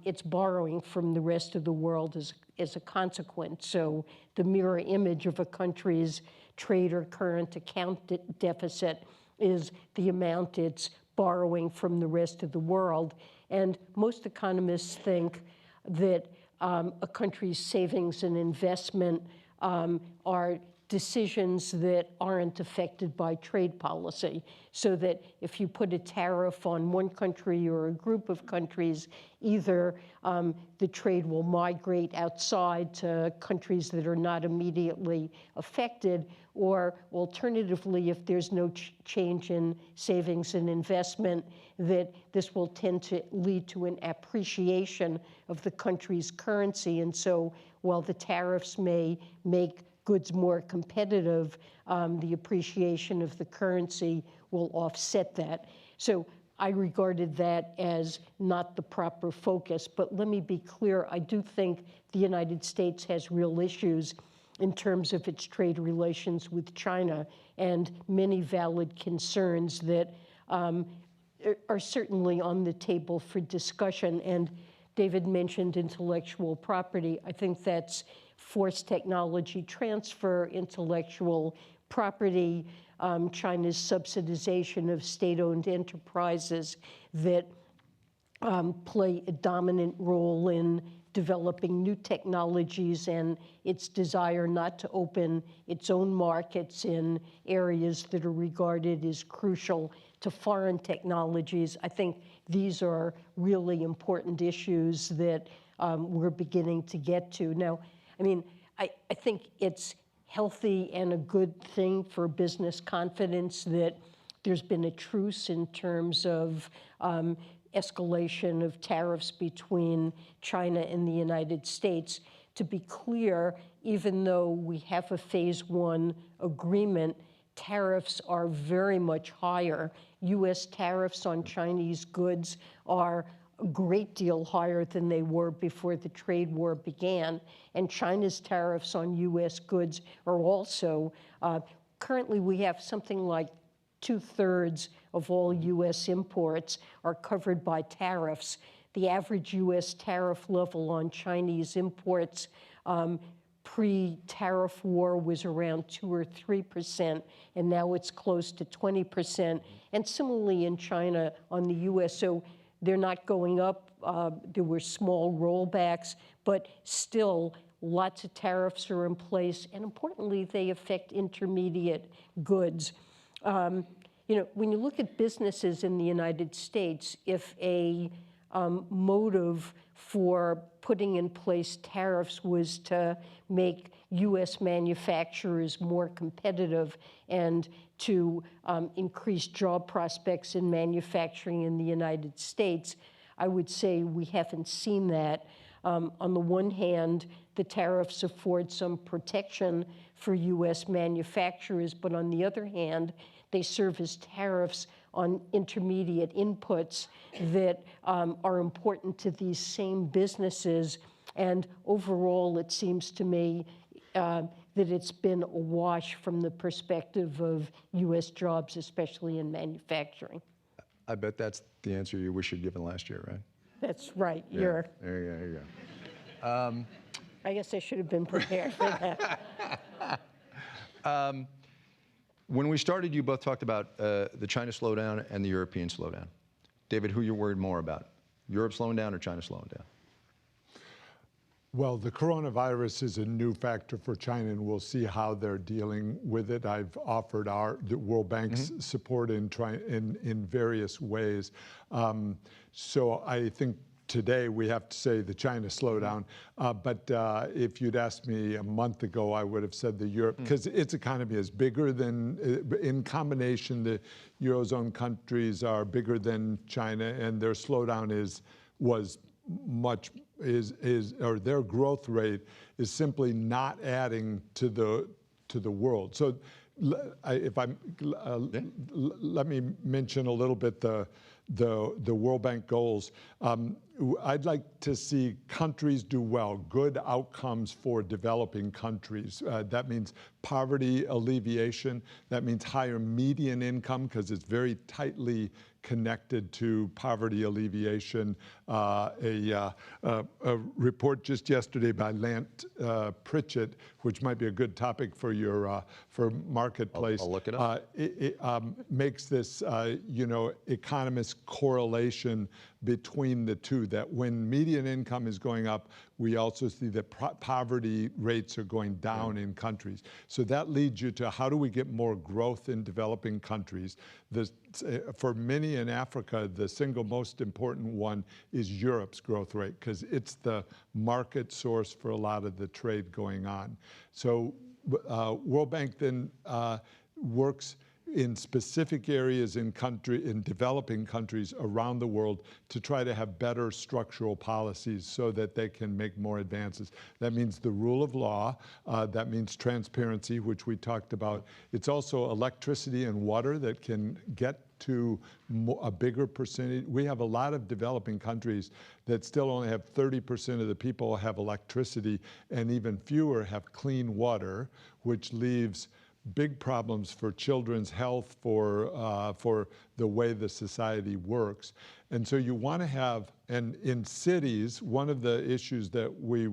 [SPEAKER 5] it's borrowing from the rest of the world as a consequence. So the mirror image of a country's trade or current account deficit is the amount it's borrowing from the rest of the world. And most economists think that a country's savings and investment are decisions that aren't affected by trade policy. So that if you put a tariff on one country or a group of countries, either the trade will migrate outside to countries that are not immediately affected, or alternatively, if there's no change in savings and investment, that this will tend to lead to an appreciation of the country's currency. And so while the tariffs may make goods more competitive, the appreciation of the currency will offset that. So I regarded that as not the proper focus. But let me be clear, I do think the United States has real issues in terms of its trade relations with China, and many valid concerns that are certainly on the table for discussion. And David mentioned intellectual property. I think that's forced technology transfer, intellectual property, China's subsidization of state-owned enterprises that play a dominant role in developing new technologies, and its desire not to open its own markets in areas that are regarded as crucial to foreign technologies. I think these are really important issues that we're beginning to get to. Now, I mean, I think it's healthy and a good thing for business confidence that there's been a truce in terms of escalation of tariffs between China and the United States. To be clear, even though we have a phase one agreement, tariffs are very much higher. US tariffs on Chinese goods are a great deal higher than they were before the trade war began. And China's tariffs on US goods are also, currently we have something like 2/3 of all US imports are covered by tariffs. The average US tariff level on Chinese imports pre-tariff war was around 2 or 3%, and now it's close to 20%. And similarly in China on the US, so they're not going up. There were small rollbacks, but still lots of tariffs are in place, and importantly, they affect intermediate goods. You know, when you look at businesses in the United States, if a motive for putting in place tariffs was to make US manufacturers more competitive and to increase job prospects in manufacturing in the United States, I would say we haven't seen that. On the one hand, the tariffs afford some protection for US manufacturers, but on the other hand, they serve as tariffs on intermediate inputs that are important to these same businesses. And overall, it seems to me that it's been a wash from the perspective of US jobs, especially in manufacturing.
[SPEAKER 3] I bet that's the answer you wish you'd given last year, right?
[SPEAKER 5] That's right.
[SPEAKER 3] Yeah. There you go.
[SPEAKER 5] I guess I should have been prepared for that.
[SPEAKER 3] When we started, you both talked about the China slowdown and the European slowdown. David, who are you worried more about? Europe slowing down or China slowing down?
[SPEAKER 4] Well, the coronavirus is a new factor for China, and we'll see how they're dealing with it. I've offered the World Bank's support in various ways. So I think today we have to say the China slowdown. But if you'd asked me a month ago, I would have said the Europe, because its economy is bigger than, in combination, the Eurozone countries are bigger than China, and their slowdown or their growth rate is simply not adding to the world. So let me mention a little bit the World Bank goals. I'd like to see countries do well, good outcomes for developing countries. That means poverty alleviation. That means higher median income, because it's very tightly connected to poverty alleviation. A report just yesterday by Lant Pritchett, which might be a good topic for your for Marketplace.
[SPEAKER 3] I'll look it up.
[SPEAKER 4] It makes this, economist correlation between the two, that when median income is going up, we also see that poverty rates are going down in countries. So that leads you to how do we get more growth in developing countries? For many in Africa, the single most important one is Europe's growth rate, because it's the market source for a lot of the trade going on. So World Bank then works in specific areas in developing countries around the world to try to have better structural policies so that they can make more advances. That means the rule of law, that means transparency, which we talked about. It's also electricity and water that can get to a bigger percentage. We have a lot of developing countries that still only have 30% of the people have electricity, and even fewer have clean water, which leaves big problems for children's health, for the way the society works. And so you want to have, and in cities, one of the issues that we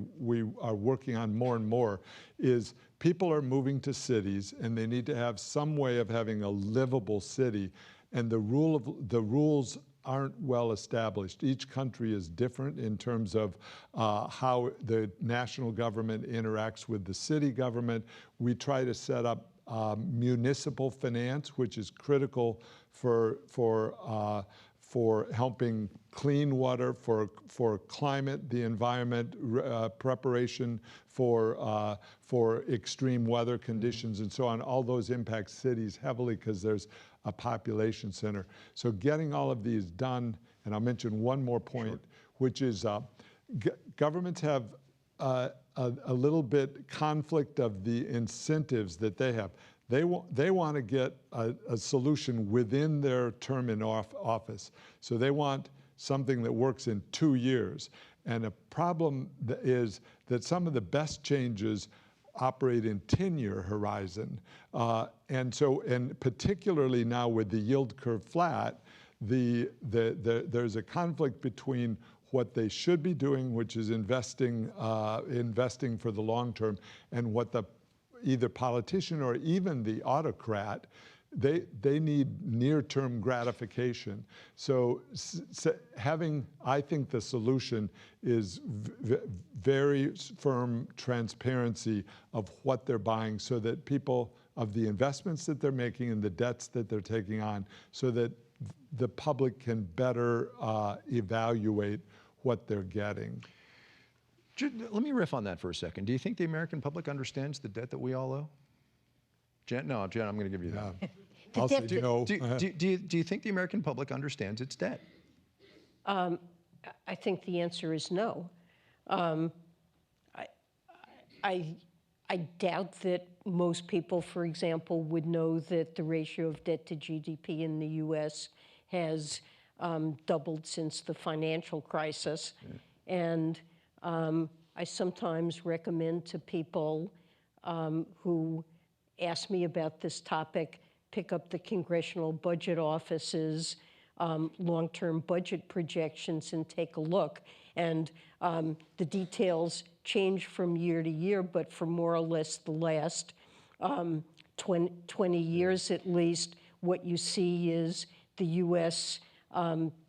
[SPEAKER 4] are working on more and more is people are moving to cities and they need to have some way of having a livable city. And the rules aren't well established. Each country is different in terms of how the national government interacts with the city government. We try to set up municipal finance, which is critical for helping clean water, for climate, the environment, preparation for extreme weather conditions and so on. All those impact cities heavily because there's a population center. So getting all of these done, and I'll mention one more point, which is governments have a little bit conflict of the incentives that they have. They want to get a solution within their term in office. So they want something that works in 2 years. And a problem is that some of the best changes operate in 10-year horizon. And particularly now with the yield curve flat, there's a conflict between what they should be doing, which is investing for the long term, and what the either politician or even the autocrat, they need near-term gratification. So I think the solution is very firm transparency of what they're buying so that people, of the investments that they're making and the debts that they're taking on, so that the public can better evaluate what they're getting.
[SPEAKER 3] Let me riff on that for a second. Do you think the American public understands the debt that we all owe? Jen, no, Jen, I'm going to give you that.
[SPEAKER 4] I'll say no.
[SPEAKER 3] Do you think the American public understands its debt?
[SPEAKER 5] I think the answer is no. I doubt that most people, for example, would know that the ratio of debt to GDP in the U.S. has doubled since the financial crisis. Yeah. And I sometimes recommend to people who ask me about this topic, pick up the Congressional Budget Office's long-term budget projections and take a look. And the details change from year to year, but for more or less the last 20 years at least, what you see is the U.S.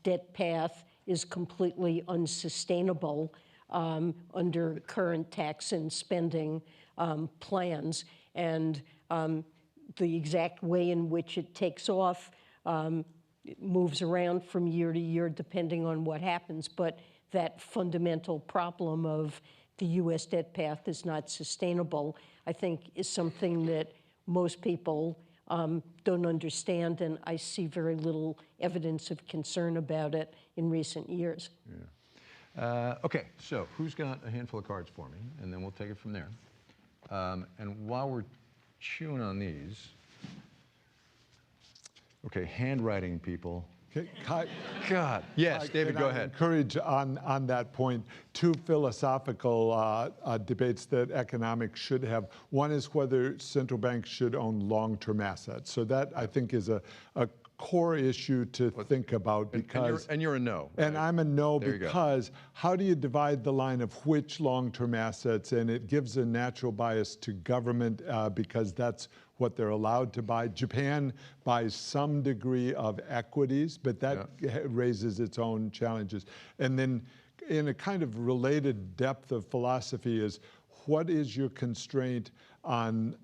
[SPEAKER 5] Debt path is completely unsustainable under current tax and spending plans. And the exact way in which it takes off it moves around from year to year depending on what happens. But that fundamental problem of the U.S. debt path is not sustainable, I think, is something that most people don't understand, and I see very little evidence of concern about it in recent years.
[SPEAKER 3] Yeah. Okay, so who's got a handful of cards for me? And then we'll take it from there. And while we're chewing on these, okay, handwriting, people. God. Yes, David, go ahead.
[SPEAKER 4] Encourage on that point 2 philosophical debates that economics should have. One is whether central banks should own long-term assets. So that, I think, is a core issue to think about because...
[SPEAKER 3] And you're a no.
[SPEAKER 4] And
[SPEAKER 3] right?
[SPEAKER 4] I'm a no because how do you divide the line of which long-term assets? And it gives a natural bias to government because that's what they're allowed to buy. Japan buys some degree of equities, but that raises its own challenges. And then in a kind of related depth of philosophy is what is your constraint on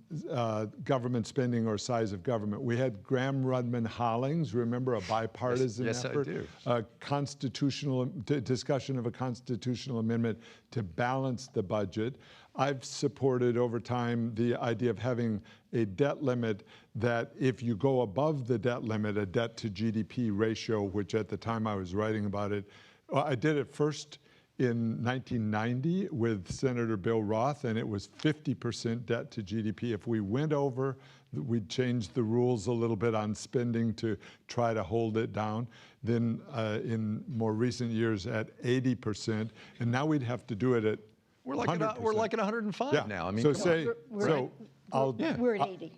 [SPEAKER 4] government spending or size of government? We had Graham-Rudman-Hollings, remember, a bipartisan effort?
[SPEAKER 3] Yes, I do.
[SPEAKER 4] A constitutional discussion of a constitutional amendment to balance the budget. I've supported over time the idea of having a debt limit that if you go above the debt limit, a debt to GDP ratio, which at the time I was writing about it, I did it first in 1990 with Senator Bill Roth, and it was 50% debt to GDP. If we went over, we'd change the rules a little bit on spending to try to hold it down. Then in more recent years at 80%, and now we'd have to do it at 100%.
[SPEAKER 3] We're like at 105 now. I mean,
[SPEAKER 4] so say,
[SPEAKER 5] we're at 80.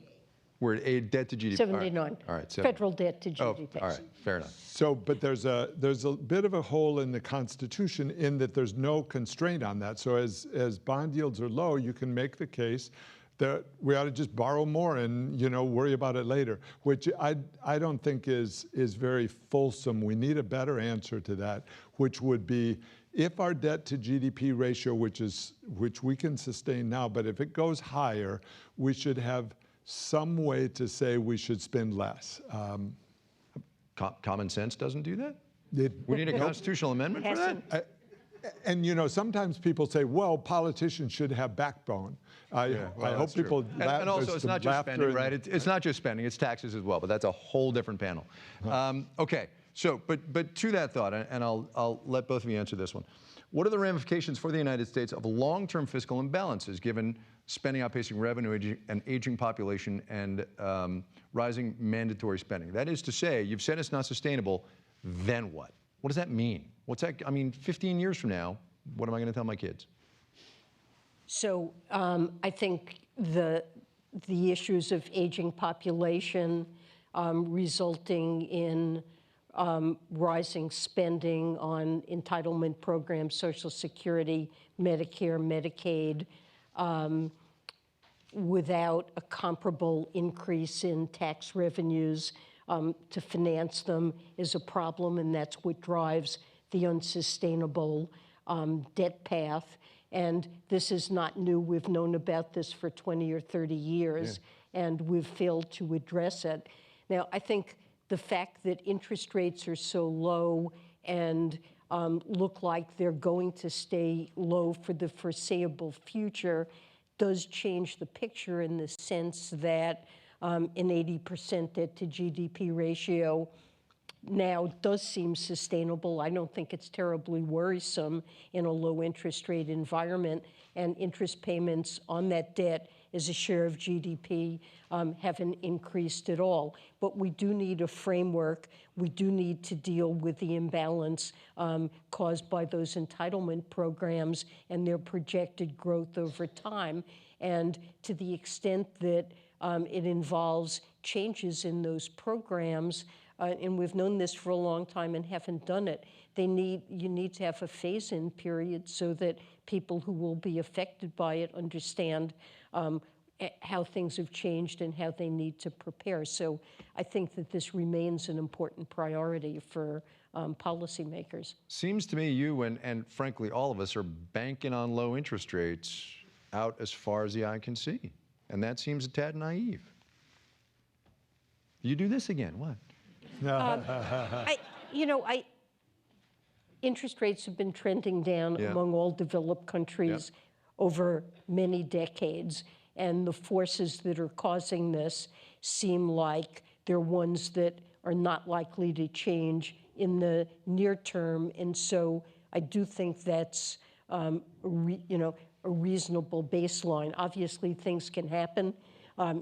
[SPEAKER 3] We're at debt to GDP.
[SPEAKER 5] 79.
[SPEAKER 3] All right.
[SPEAKER 5] Federal debt to GDP.
[SPEAKER 3] Oh, all right. Fair enough.
[SPEAKER 4] So, but there's a bit of a hole in the Constitution in that there's no constraint on that. So as bond yields are low, you can make the case that we ought to just borrow more and worry about it later, which I don't think is very fulsome. We need a better answer to that, which would be if our debt to GDP ratio, which we can sustain now, but if it goes higher, we should have some way to say we should spend less.
[SPEAKER 3] Common sense doesn't do that? We need a
[SPEAKER 4] Nope.
[SPEAKER 3] constitutional amendment for that?
[SPEAKER 4] And sometimes people say, well, politicians should have backbone. I hope people laugh.
[SPEAKER 3] And also, it's not just spending, right? It's not just spending, it's taxes as well, but that's a whole different panel. Okay, so, but to that thought, and I'll let both of you answer this one. What are the ramifications for the United States of long-term fiscal imbalances, given spending outpacing revenue, an aging population, and rising mandatory spending? That is to say, you've said it's not sustainable, then what? What does that mean? What's that? I mean, 15 years from now, what am I going to tell my kids?
[SPEAKER 5] So I think the issues of aging population resulting in rising spending on entitlement programs, Social Security, Medicare, Medicaid, without a comparable increase in tax revenues to finance them is a problem, and that's what drives the unsustainable debt path. And this is not new. We've known about this for 20 or 30 years, and we've failed to address it. Now, I think the fact that interest rates are so low and look like they're going to stay low for the foreseeable future does change the picture in the sense that an 80% debt to GDP ratio now does seem sustainable. I don't think it's terribly worrisome in a low interest rate environment, and interest payments on that debt as a share of GDP haven't increased at all. But we do need a framework. We do need to deal with the imbalance caused by those entitlement programs and their projected growth over time. And to the extent that it involves changes in those programs, and we've known this for a long time and haven't done it, you need to have a phase-in period so that people who will be affected by it understand how things have changed and how they need to prepare. So I think that this remains an important priority for policymakers.
[SPEAKER 3] Seems to me you and frankly all of us are banking on low interest rates out as far as the eye can see. And that seems a tad naive. You do this again, what?
[SPEAKER 5] Interest rates have been trending down among all developed countries over many decades, and the forces that are causing this seem like they're ones that are not likely to change in the near term, and so I do think that's a reasonable baseline. Obviously, things can happen.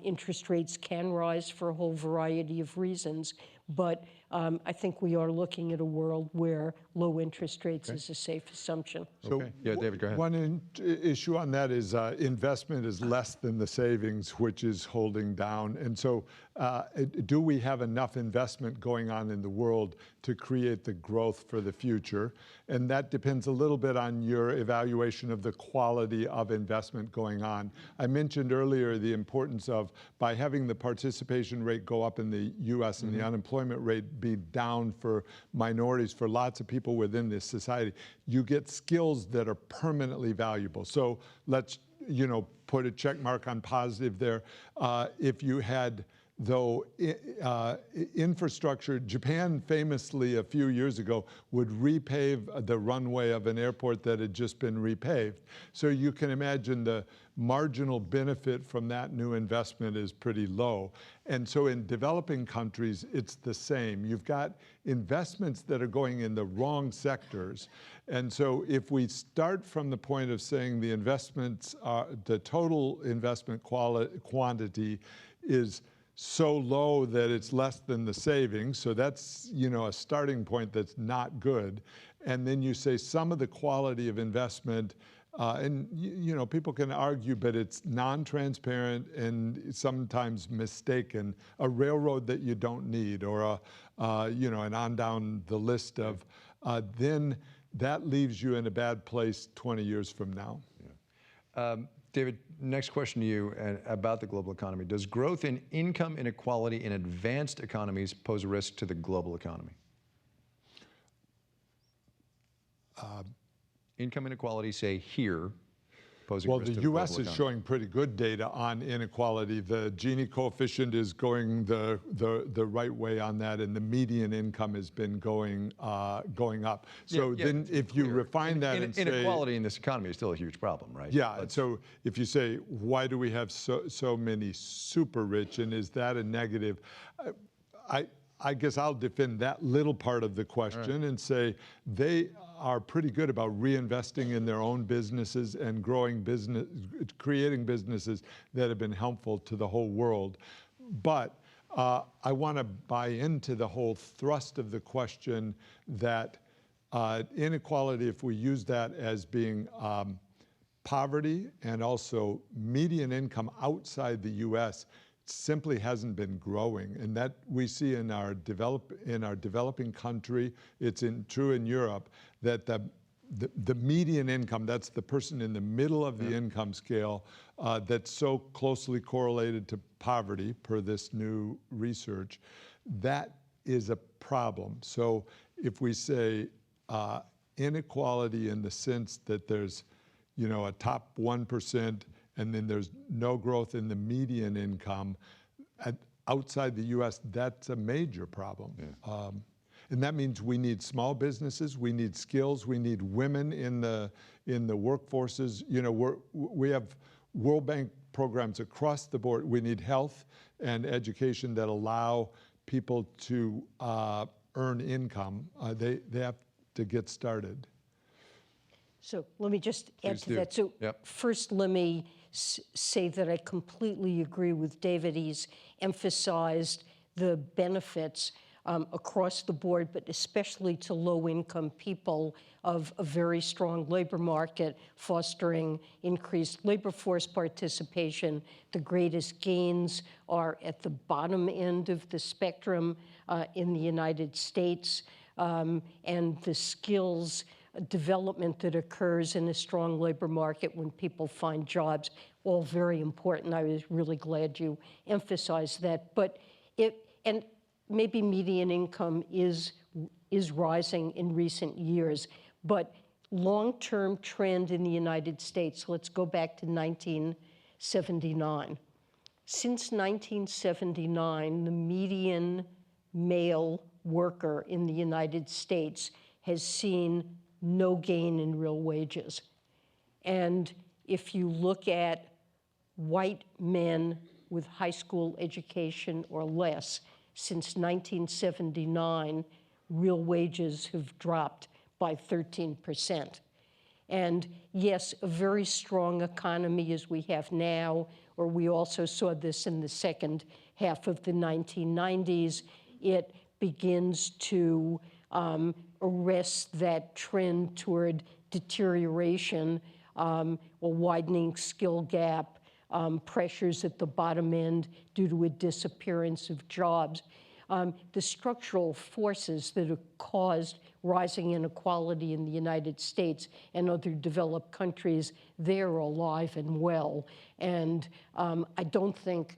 [SPEAKER 5] Interest rates can rise for a whole variety of reasons, but I think we are looking at a world where low interest rates is a safe assumption.
[SPEAKER 4] So
[SPEAKER 3] Yeah, David, go ahead.
[SPEAKER 4] One issue on that is investment is less than the savings, which is holding down. And so do we have enough investment going on in the world to create the growth for the future? And that depends a little bit on your evaluation of the quality of investment going on. I mentioned earlier the importance of, by having the participation rate go up in the U.S. and the unemployment rate be down for minorities, for lots of people within this society, you get skills that are permanently valuable. So let's, put a check mark on positive there. If you had, though, infrastructure, Japan famously a few years ago would repave the runway of an airport that had just been repaved. So you can imagine the marginal benefit from that new investment is pretty low. And so in developing countries, it's the same. You've got investments that are going in the wrong sectors. And so if we start from the point of saying the investments, the total investment quantity is so low that it's less than the savings, so that's a starting point that's not good. And then you say some of the quality of investment and you know, people can argue, but it's non-transparent and sometimes mistaken, a railroad that you don't need, or you know, and on down the list of, then that leaves you in a bad place 20 years from now.
[SPEAKER 3] David, next question to you about the global economy. Does growth in income inequality in advanced economies pose a risk to the global economy? Income inequality, say here, posing a
[SPEAKER 4] Well,
[SPEAKER 3] risk
[SPEAKER 4] the
[SPEAKER 3] to the global
[SPEAKER 4] U.S. is
[SPEAKER 3] economy.
[SPEAKER 4] showing pretty good data on inequality. The Gini coefficient is going the right way on that, and the median income has been going up. So then, if you refine that and say
[SPEAKER 3] inequality in this economy is still a huge problem, right?
[SPEAKER 4] yeah. So if you say, why do we have so many super rich, and is that a negative? I guess I'll defend that little part of the question and say they are pretty good about reinvesting in their own businesses and creating businesses that have been helpful to the whole world. But I want to buy into the whole thrust of the question that inequality, if we use that as being poverty and also median income outside the U.S., simply hasn't been growing, and that we see in our developing country. It's true in Europe that the median income, that's the person in the middle of the income scale, that's so closely correlated to poverty per this new research, that is a problem. So if we say inequality in the sense that there's, you know, a top 1%, and then there's no growth in the median income outside the U.S., that's a major problem. And that means we need small businesses, we need skills, we need women in the workforces. You know, we have World Bank programs across the board. We need health and education that allow people to earn income. They have to get started.
[SPEAKER 5] So let me just add
[SPEAKER 3] Please
[SPEAKER 5] to
[SPEAKER 3] do.
[SPEAKER 5] that. So
[SPEAKER 3] Yep.
[SPEAKER 5] first, let me say that I completely agree with David. He's emphasized the benefits across the board, but especially to low-income people, of a very strong labor market, fostering increased labor force participation. The greatest gains are at the bottom end of the spectrum in the United States, and the skills development that occurs in a strong labor market when people find jobs, all very important. I was really glad you emphasized that. But and maybe median income is rising in recent years, but long-term trend in the United States, let's go back to 1979. Since 1979, the median male worker in the United States has seen no gain in real wages. And if you look at white men with high school education or less, since 1979, real wages have dropped by 13%. And yes, a very strong economy as we have now, or we also saw this in the second half of the 1990s, it begins to arrest that trend toward deterioration, a widening skill gap, pressures at the bottom end due to a disappearance of jobs. The structural forces that have caused rising inequality in the United States and other developed countries, they're alive and well. And I don't think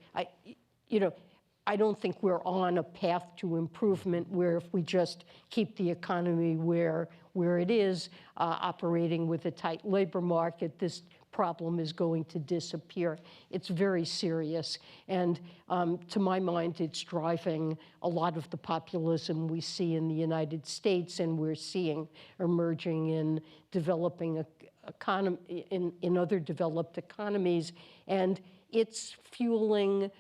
[SPEAKER 5] we're on a path to improvement where if we just keep the economy where it is, operating with a tight labor market, this problem is going to disappear. It's very serious. And to my mind, it's driving a lot of the populism we see in the United States and we're seeing emerging in developing in other developed economies. And it's fueling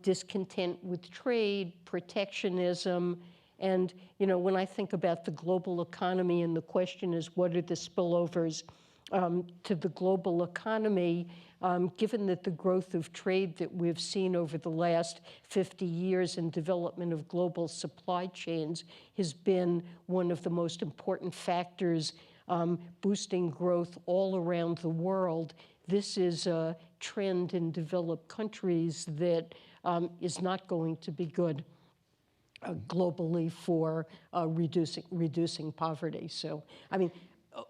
[SPEAKER 5] discontent with trade, protectionism. And, you know, when I think about the global economy and the question is what are the spillovers to the global economy, given that the growth of trade that we've seen over the last 50 years and development of global supply chains has been one of the most important factors boosting growth all around the world. This is a trend in developed countries that is not going to be good globally for reducing poverty. So, I mean,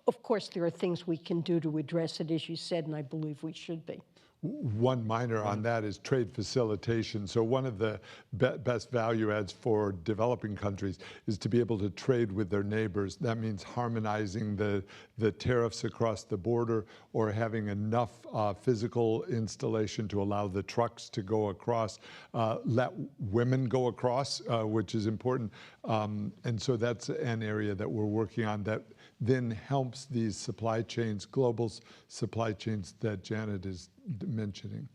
[SPEAKER 5] of course, there are things we can do to address it, as you said, and I believe we should be.
[SPEAKER 4] One minor on that is trade facilitation. So one of the best value adds for developing countries is to be able to trade with their neighbors. That means harmonizing the tariffs across the border, or having enough physical installation to allow the trucks to go across, let women go across, which is important. And so that's an area that we're working on that then helps these supply chains, global supply chains that Janet is mentioning.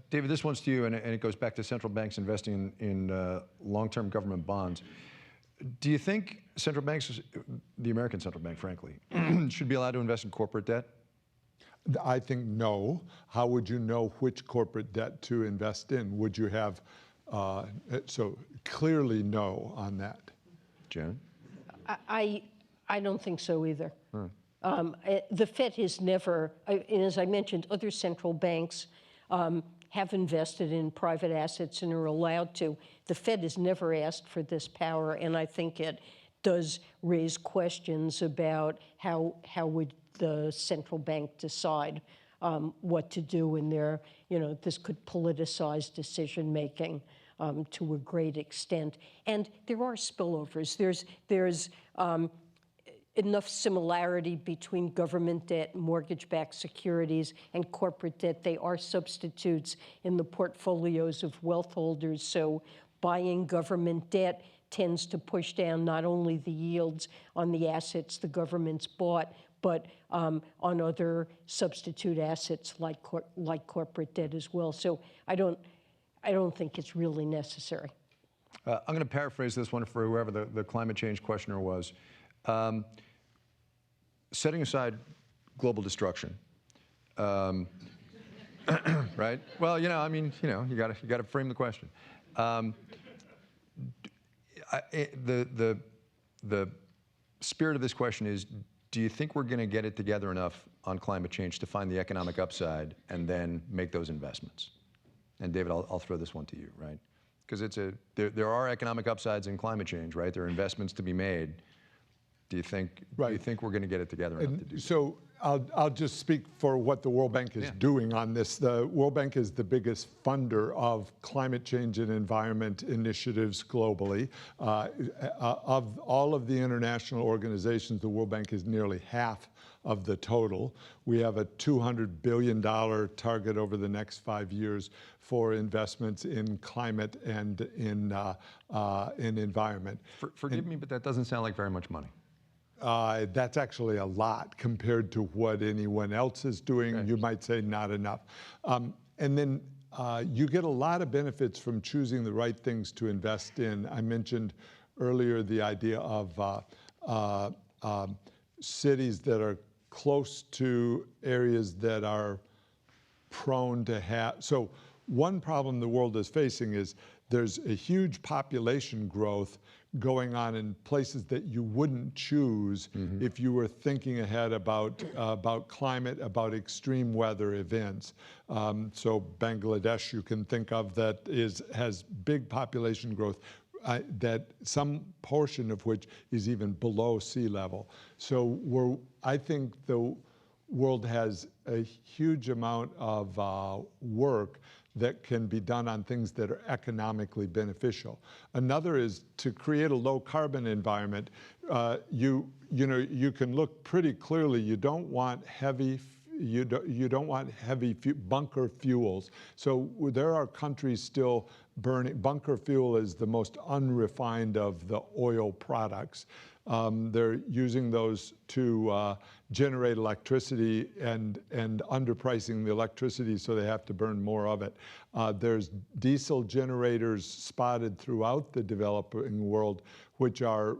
[SPEAKER 3] David, this one's to you, and it goes back to central banks investing in long-term government bonds. Do you think central banks, the American central bank, frankly, should be allowed to invest in corporate debt?
[SPEAKER 4] I think no. How would you know which corporate debt to invest in? Would you have, so clearly no on that.
[SPEAKER 3] Janet?
[SPEAKER 5] I don't think so either. The Fed has never, and as I mentioned, other central banks have invested in private assets and are allowed to. The Fed has never asked for this power, and I think it does raise questions about how would the central bank decide what to do in their, this could politicize decision-making to a great extent. And there are spillovers. There's enough similarity between government debt, mortgage-backed securities, and corporate debt. They are substitutes in the portfolios of wealth holders. So buying government debt tends to push down not only the yields on the assets the government's bought, but on other substitute assets like corporate debt as well. So I don't think it's really necessary.
[SPEAKER 3] I'm going to paraphrase this one for whoever the climate change questioner was. Setting aside global destruction, right? Well, you got to frame the question. The spirit of this question is: do you think we're going to get it together enough on climate change to find the economic upside and then make those investments? And David, I'll throw this one to you, right? Because there are economic upsides in climate change, right? There are investments to be made. Do you think we're going to get it together enough to do
[SPEAKER 4] so? I'll just speak for what the World Bank is doing on this. The World Bank is the biggest funder of climate change and environment initiatives globally. Of all of the international organizations, the World Bank is nearly half of the total. We have a $200 billion target over the next 5 years for investments in climate and in environment.
[SPEAKER 3] Forgive me, but that doesn't sound like very much money.
[SPEAKER 4] That's actually a lot compared to what anyone else is doing. Okay. You might say not enough. And then you get a lot of benefits from choosing the right things to invest in. I mentioned earlier the idea of cities that are close to areas that are prone to have. So one problem the world is facing is there's a huge population growth going on in places that you wouldn't choose if you were thinking ahead about climate, about extreme weather events. So Bangladesh, you can think of, that has big population growth, that some portion of which is even below sea level. So I think the world has a huge amount of work that can be done on things that are economically beneficial. Another is to create a low carbon environment. You can look pretty clearly. You don't want heavy bunker fuels. So there are countries still burning. Bunker fuel is the most unrefined of the oil products. They're using those to generate electricity and underpricing the electricity, so they have to burn more of it. There's diesel generators spotted throughout the developing world, which are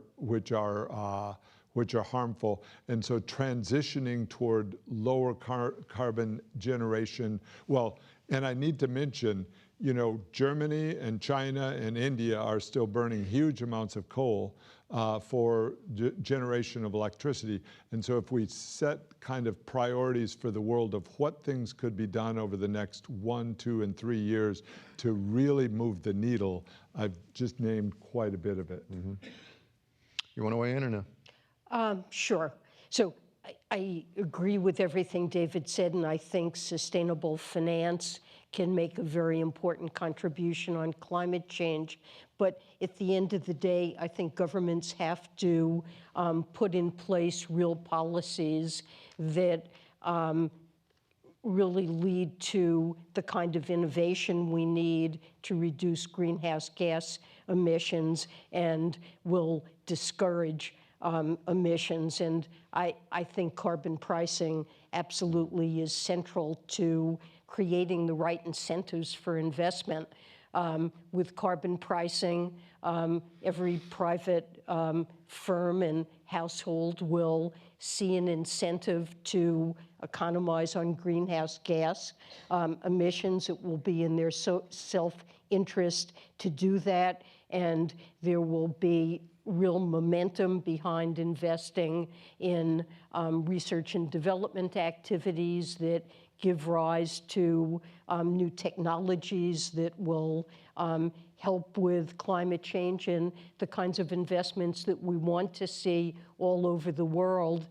[SPEAKER 4] harmful. And so transitioning toward lower carbon generation. Well, and I need to mention, you know, Germany and China and India are still burning huge amounts of coal for generation of electricity. And so if we set kind of priorities for the world of what things could be done over the next 1, 2, and 3 years to really move the needle, I've just named quite a bit of it.
[SPEAKER 3] You want to weigh in or no?
[SPEAKER 5] Sure. So I agree with everything David said, and I think sustainable finance can make a very important contribution on climate change. But at the end of the day, I think governments have to put in place real policies that really lead to the kind of innovation we need to reduce greenhouse gas emissions and will discourage emissions. And I think carbon pricing absolutely is central to creating the right incentives for investment. With carbon pricing, every private firm and household will see an incentive to economize on greenhouse gas emissions. It will be in their self-interest to do that, and there will be real momentum behind investing in research and development activities that give rise to new technologies that will help with climate change, and the kinds of investments that we want to see all over the world.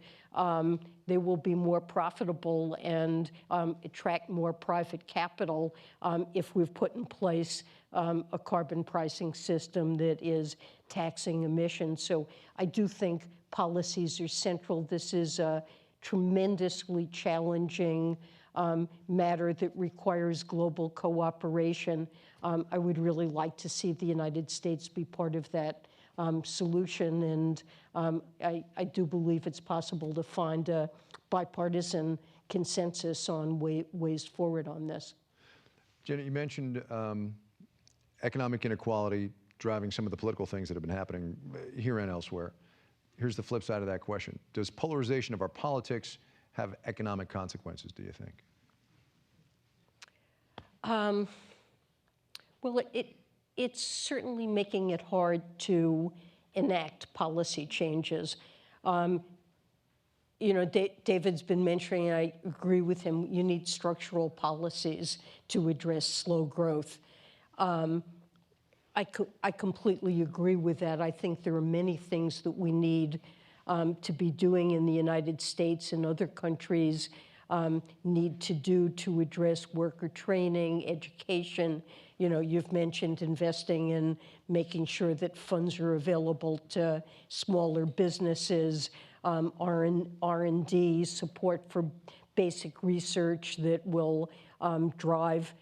[SPEAKER 5] They will be more profitable and attract more private capital if we've put in place a carbon pricing system that is taxing emissions. So I do think policies are central. This is a tremendously challenging matter that requires global cooperation. I would really like to see the United States be part of that solution, and I do believe it's possible to find a bipartisan consensus on ways forward on this.
[SPEAKER 3] Janet, you mentioned economic inequality driving some of the political things that have been happening here and elsewhere. Here's the flip side of that question. Does polarization of our politics have economic consequences, do you think?
[SPEAKER 5] Well, it's certainly making it hard to enact policy changes. You know, David's been mentioning, I agree with him, you need structural policies to address slow growth. I completely agree with that. I think there are many things that we need to be doing in the United States and other countries need to do to address worker training, education. You know, you've mentioned investing in making sure that funds are available to smaller businesses, R&D, support for basic research that will drive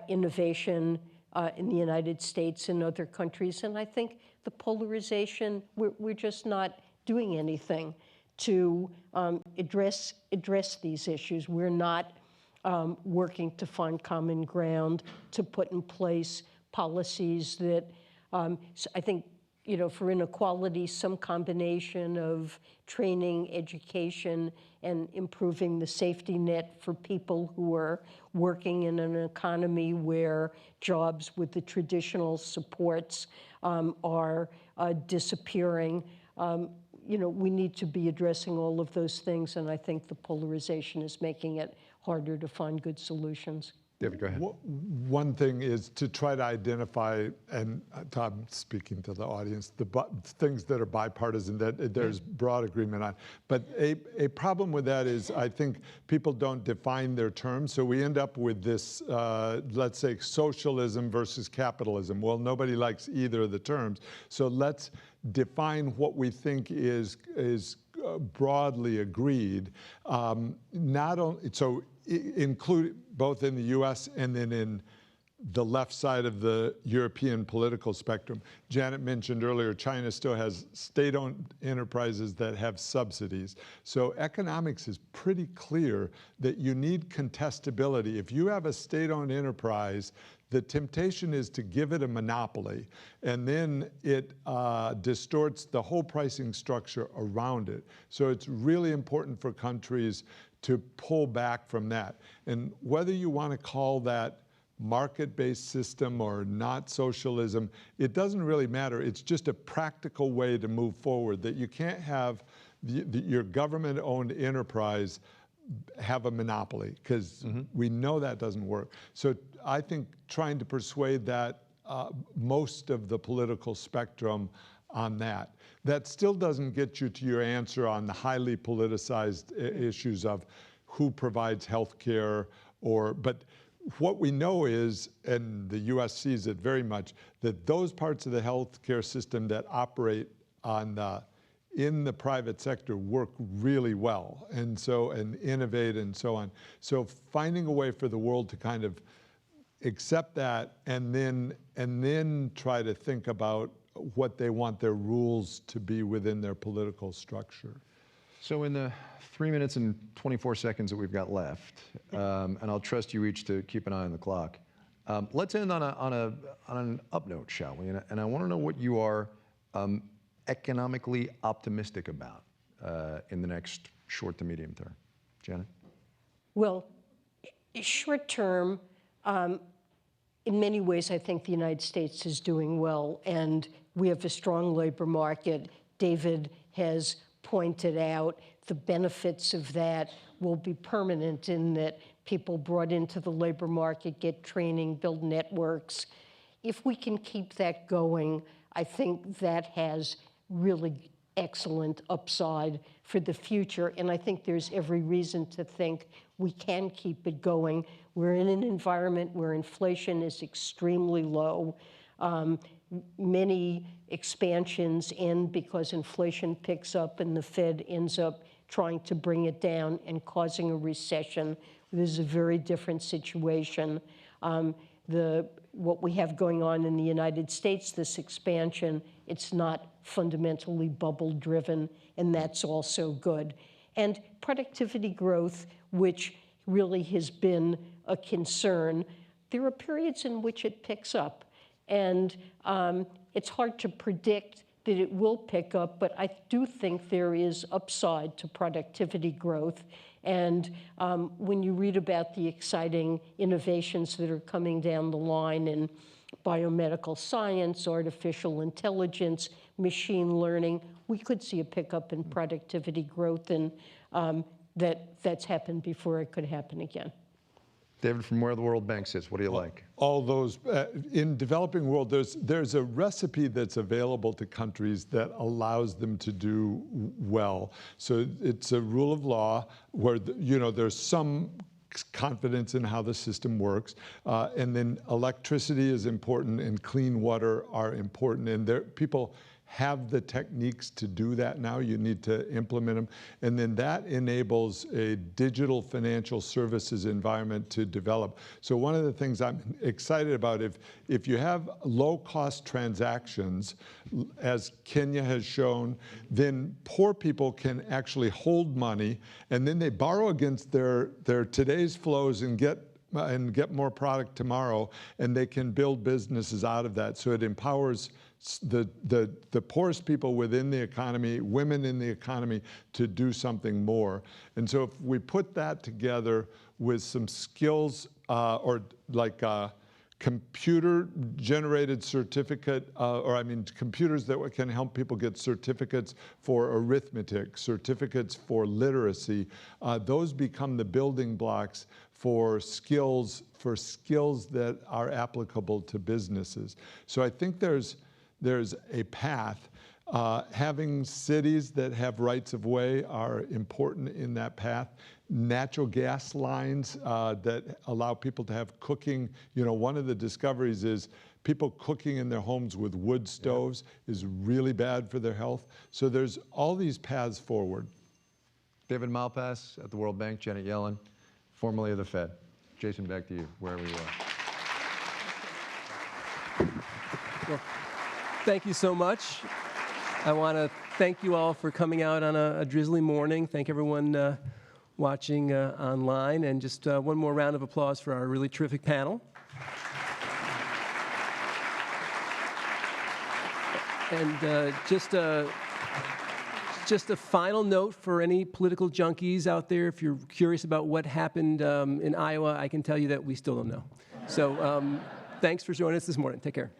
[SPEAKER 5] innovation in the United States and other countries. And I think the polarization, we're just not doing anything to address these issues. We're not working to find common ground, to put in place policies that, so I think, you know, for inequality, some combination of training, education, and improving the safety net for people who are working in an economy where jobs with the traditional supports are disappearing. You know, we need to be addressing all of those things, and I think the polarization is making it harder to find good solutions.
[SPEAKER 3] David, go ahead.
[SPEAKER 4] One thing is to try to identify, and I'm speaking to the audience, the things that are bipartisan that there's broad agreement on. But a problem with that is I think people don't define their terms. So we end up with this, let's say, socialism versus capitalism. Well, nobody likes either of the terms. So let's define what we think is broadly agreed. Not only, so include both in the US and then in the left side of the European political spectrum. Janet mentioned earlier, China still has state-owned enterprises that have subsidies. So economics is pretty clear that you need contestability. If you have a state-owned enterprise, the temptation is to give it a monopoly, and then it distorts the whole pricing structure around it. So it's really important for countries to pull back from that. And whether you want to call that market-based system or not socialism, it doesn't really matter. It's just a practical way to move forward, that you can't have your government-owned enterprise have a monopoly, because we know that doesn't work. So I think trying to persuade that most of the political spectrum on that. That still doesn't get you to your answer on the highly politicized issues of who provides health care, but what we know is, and the US sees it very much, that those parts of the healthcare system that operate in the private sector work really well, and innovate and so on. So finding a way for the world to kind of accept that and then try to think about what they want their rules to be within their political structure.
[SPEAKER 3] So in the 3 minutes and 24 seconds that we've got left, and I'll trust you each to keep an eye on the clock, let's end on an up note, shall we? And I want to know what you are economically optimistic about in the next short to medium term. Janet?
[SPEAKER 5] Well, short term, in many ways, I think the United States is doing well, and we have a strong labor market. David has pointed out the benefits of that will be permanent, in that people brought into the labor market get training, build networks. If we can keep that going, I think that has really excellent upside for the future, and I think there's every reason to think we can keep it going. We're in an environment where inflation is extremely low. Many expansions end because inflation picks up and the Fed ends up trying to bring it down and causing a recession. This is a very different situation. What we have going on in the United States, this expansion, it's not fundamentally bubble-driven, and that's also good. And productivity growth, which really has been a concern, there are periods in which it picks up. And it's hard to predict that it will pick up, but I do think there is upside to productivity growth. And when you read about the exciting innovations that are coming down the line in biomedical science, artificial intelligence, machine learning, we could see a pickup in productivity growth, and that's happened before it could happen again.
[SPEAKER 3] David, from where the World Bank sits, what do you like?
[SPEAKER 4] All those, in developing world, there's a recipe that's available to countries that allows them to do well. So it's a rule of law where, there's some confidence in how the system works. And then electricity is important and clean water are important. And people have the techniques to do that now. You need to implement them. And then that enables a digital financial services environment to develop. So one of the things I'm excited about, if you have low-cost transactions, as Kenya has shown, then poor people can actually hold money, and then they borrow against their today's flows and get more product tomorrow, and they can build businesses out of that. So it empowers the poorest people within the economy, women in the economy, to do something more. And so if we put that together with some skills, or like computer-generated certificate, computers that can help people get certificates for arithmetic, certificates for literacy, those become the building blocks for skills that are applicable to businesses. So I think there's a path. Having cities that have rights of way are important in that path. Natural gas lines that allow people to have cooking. One of the discoveries is people cooking in their homes with wood stoves is really bad for their health. So there's all these paths forward.
[SPEAKER 3] David Malpass at the World Bank, Janet Yellen, formerly of the Fed. Jason, back to you, wherever you are.
[SPEAKER 2] Well, thank you so much. I want to thank you all for coming out on a drizzly morning. Thank everyone watching online. And just one more round of applause for our really terrific panel. And just a final note for any political junkies out there. If you're curious about what happened in Iowa, I can tell you that we still don't know. So thanks for joining us this morning. Take care.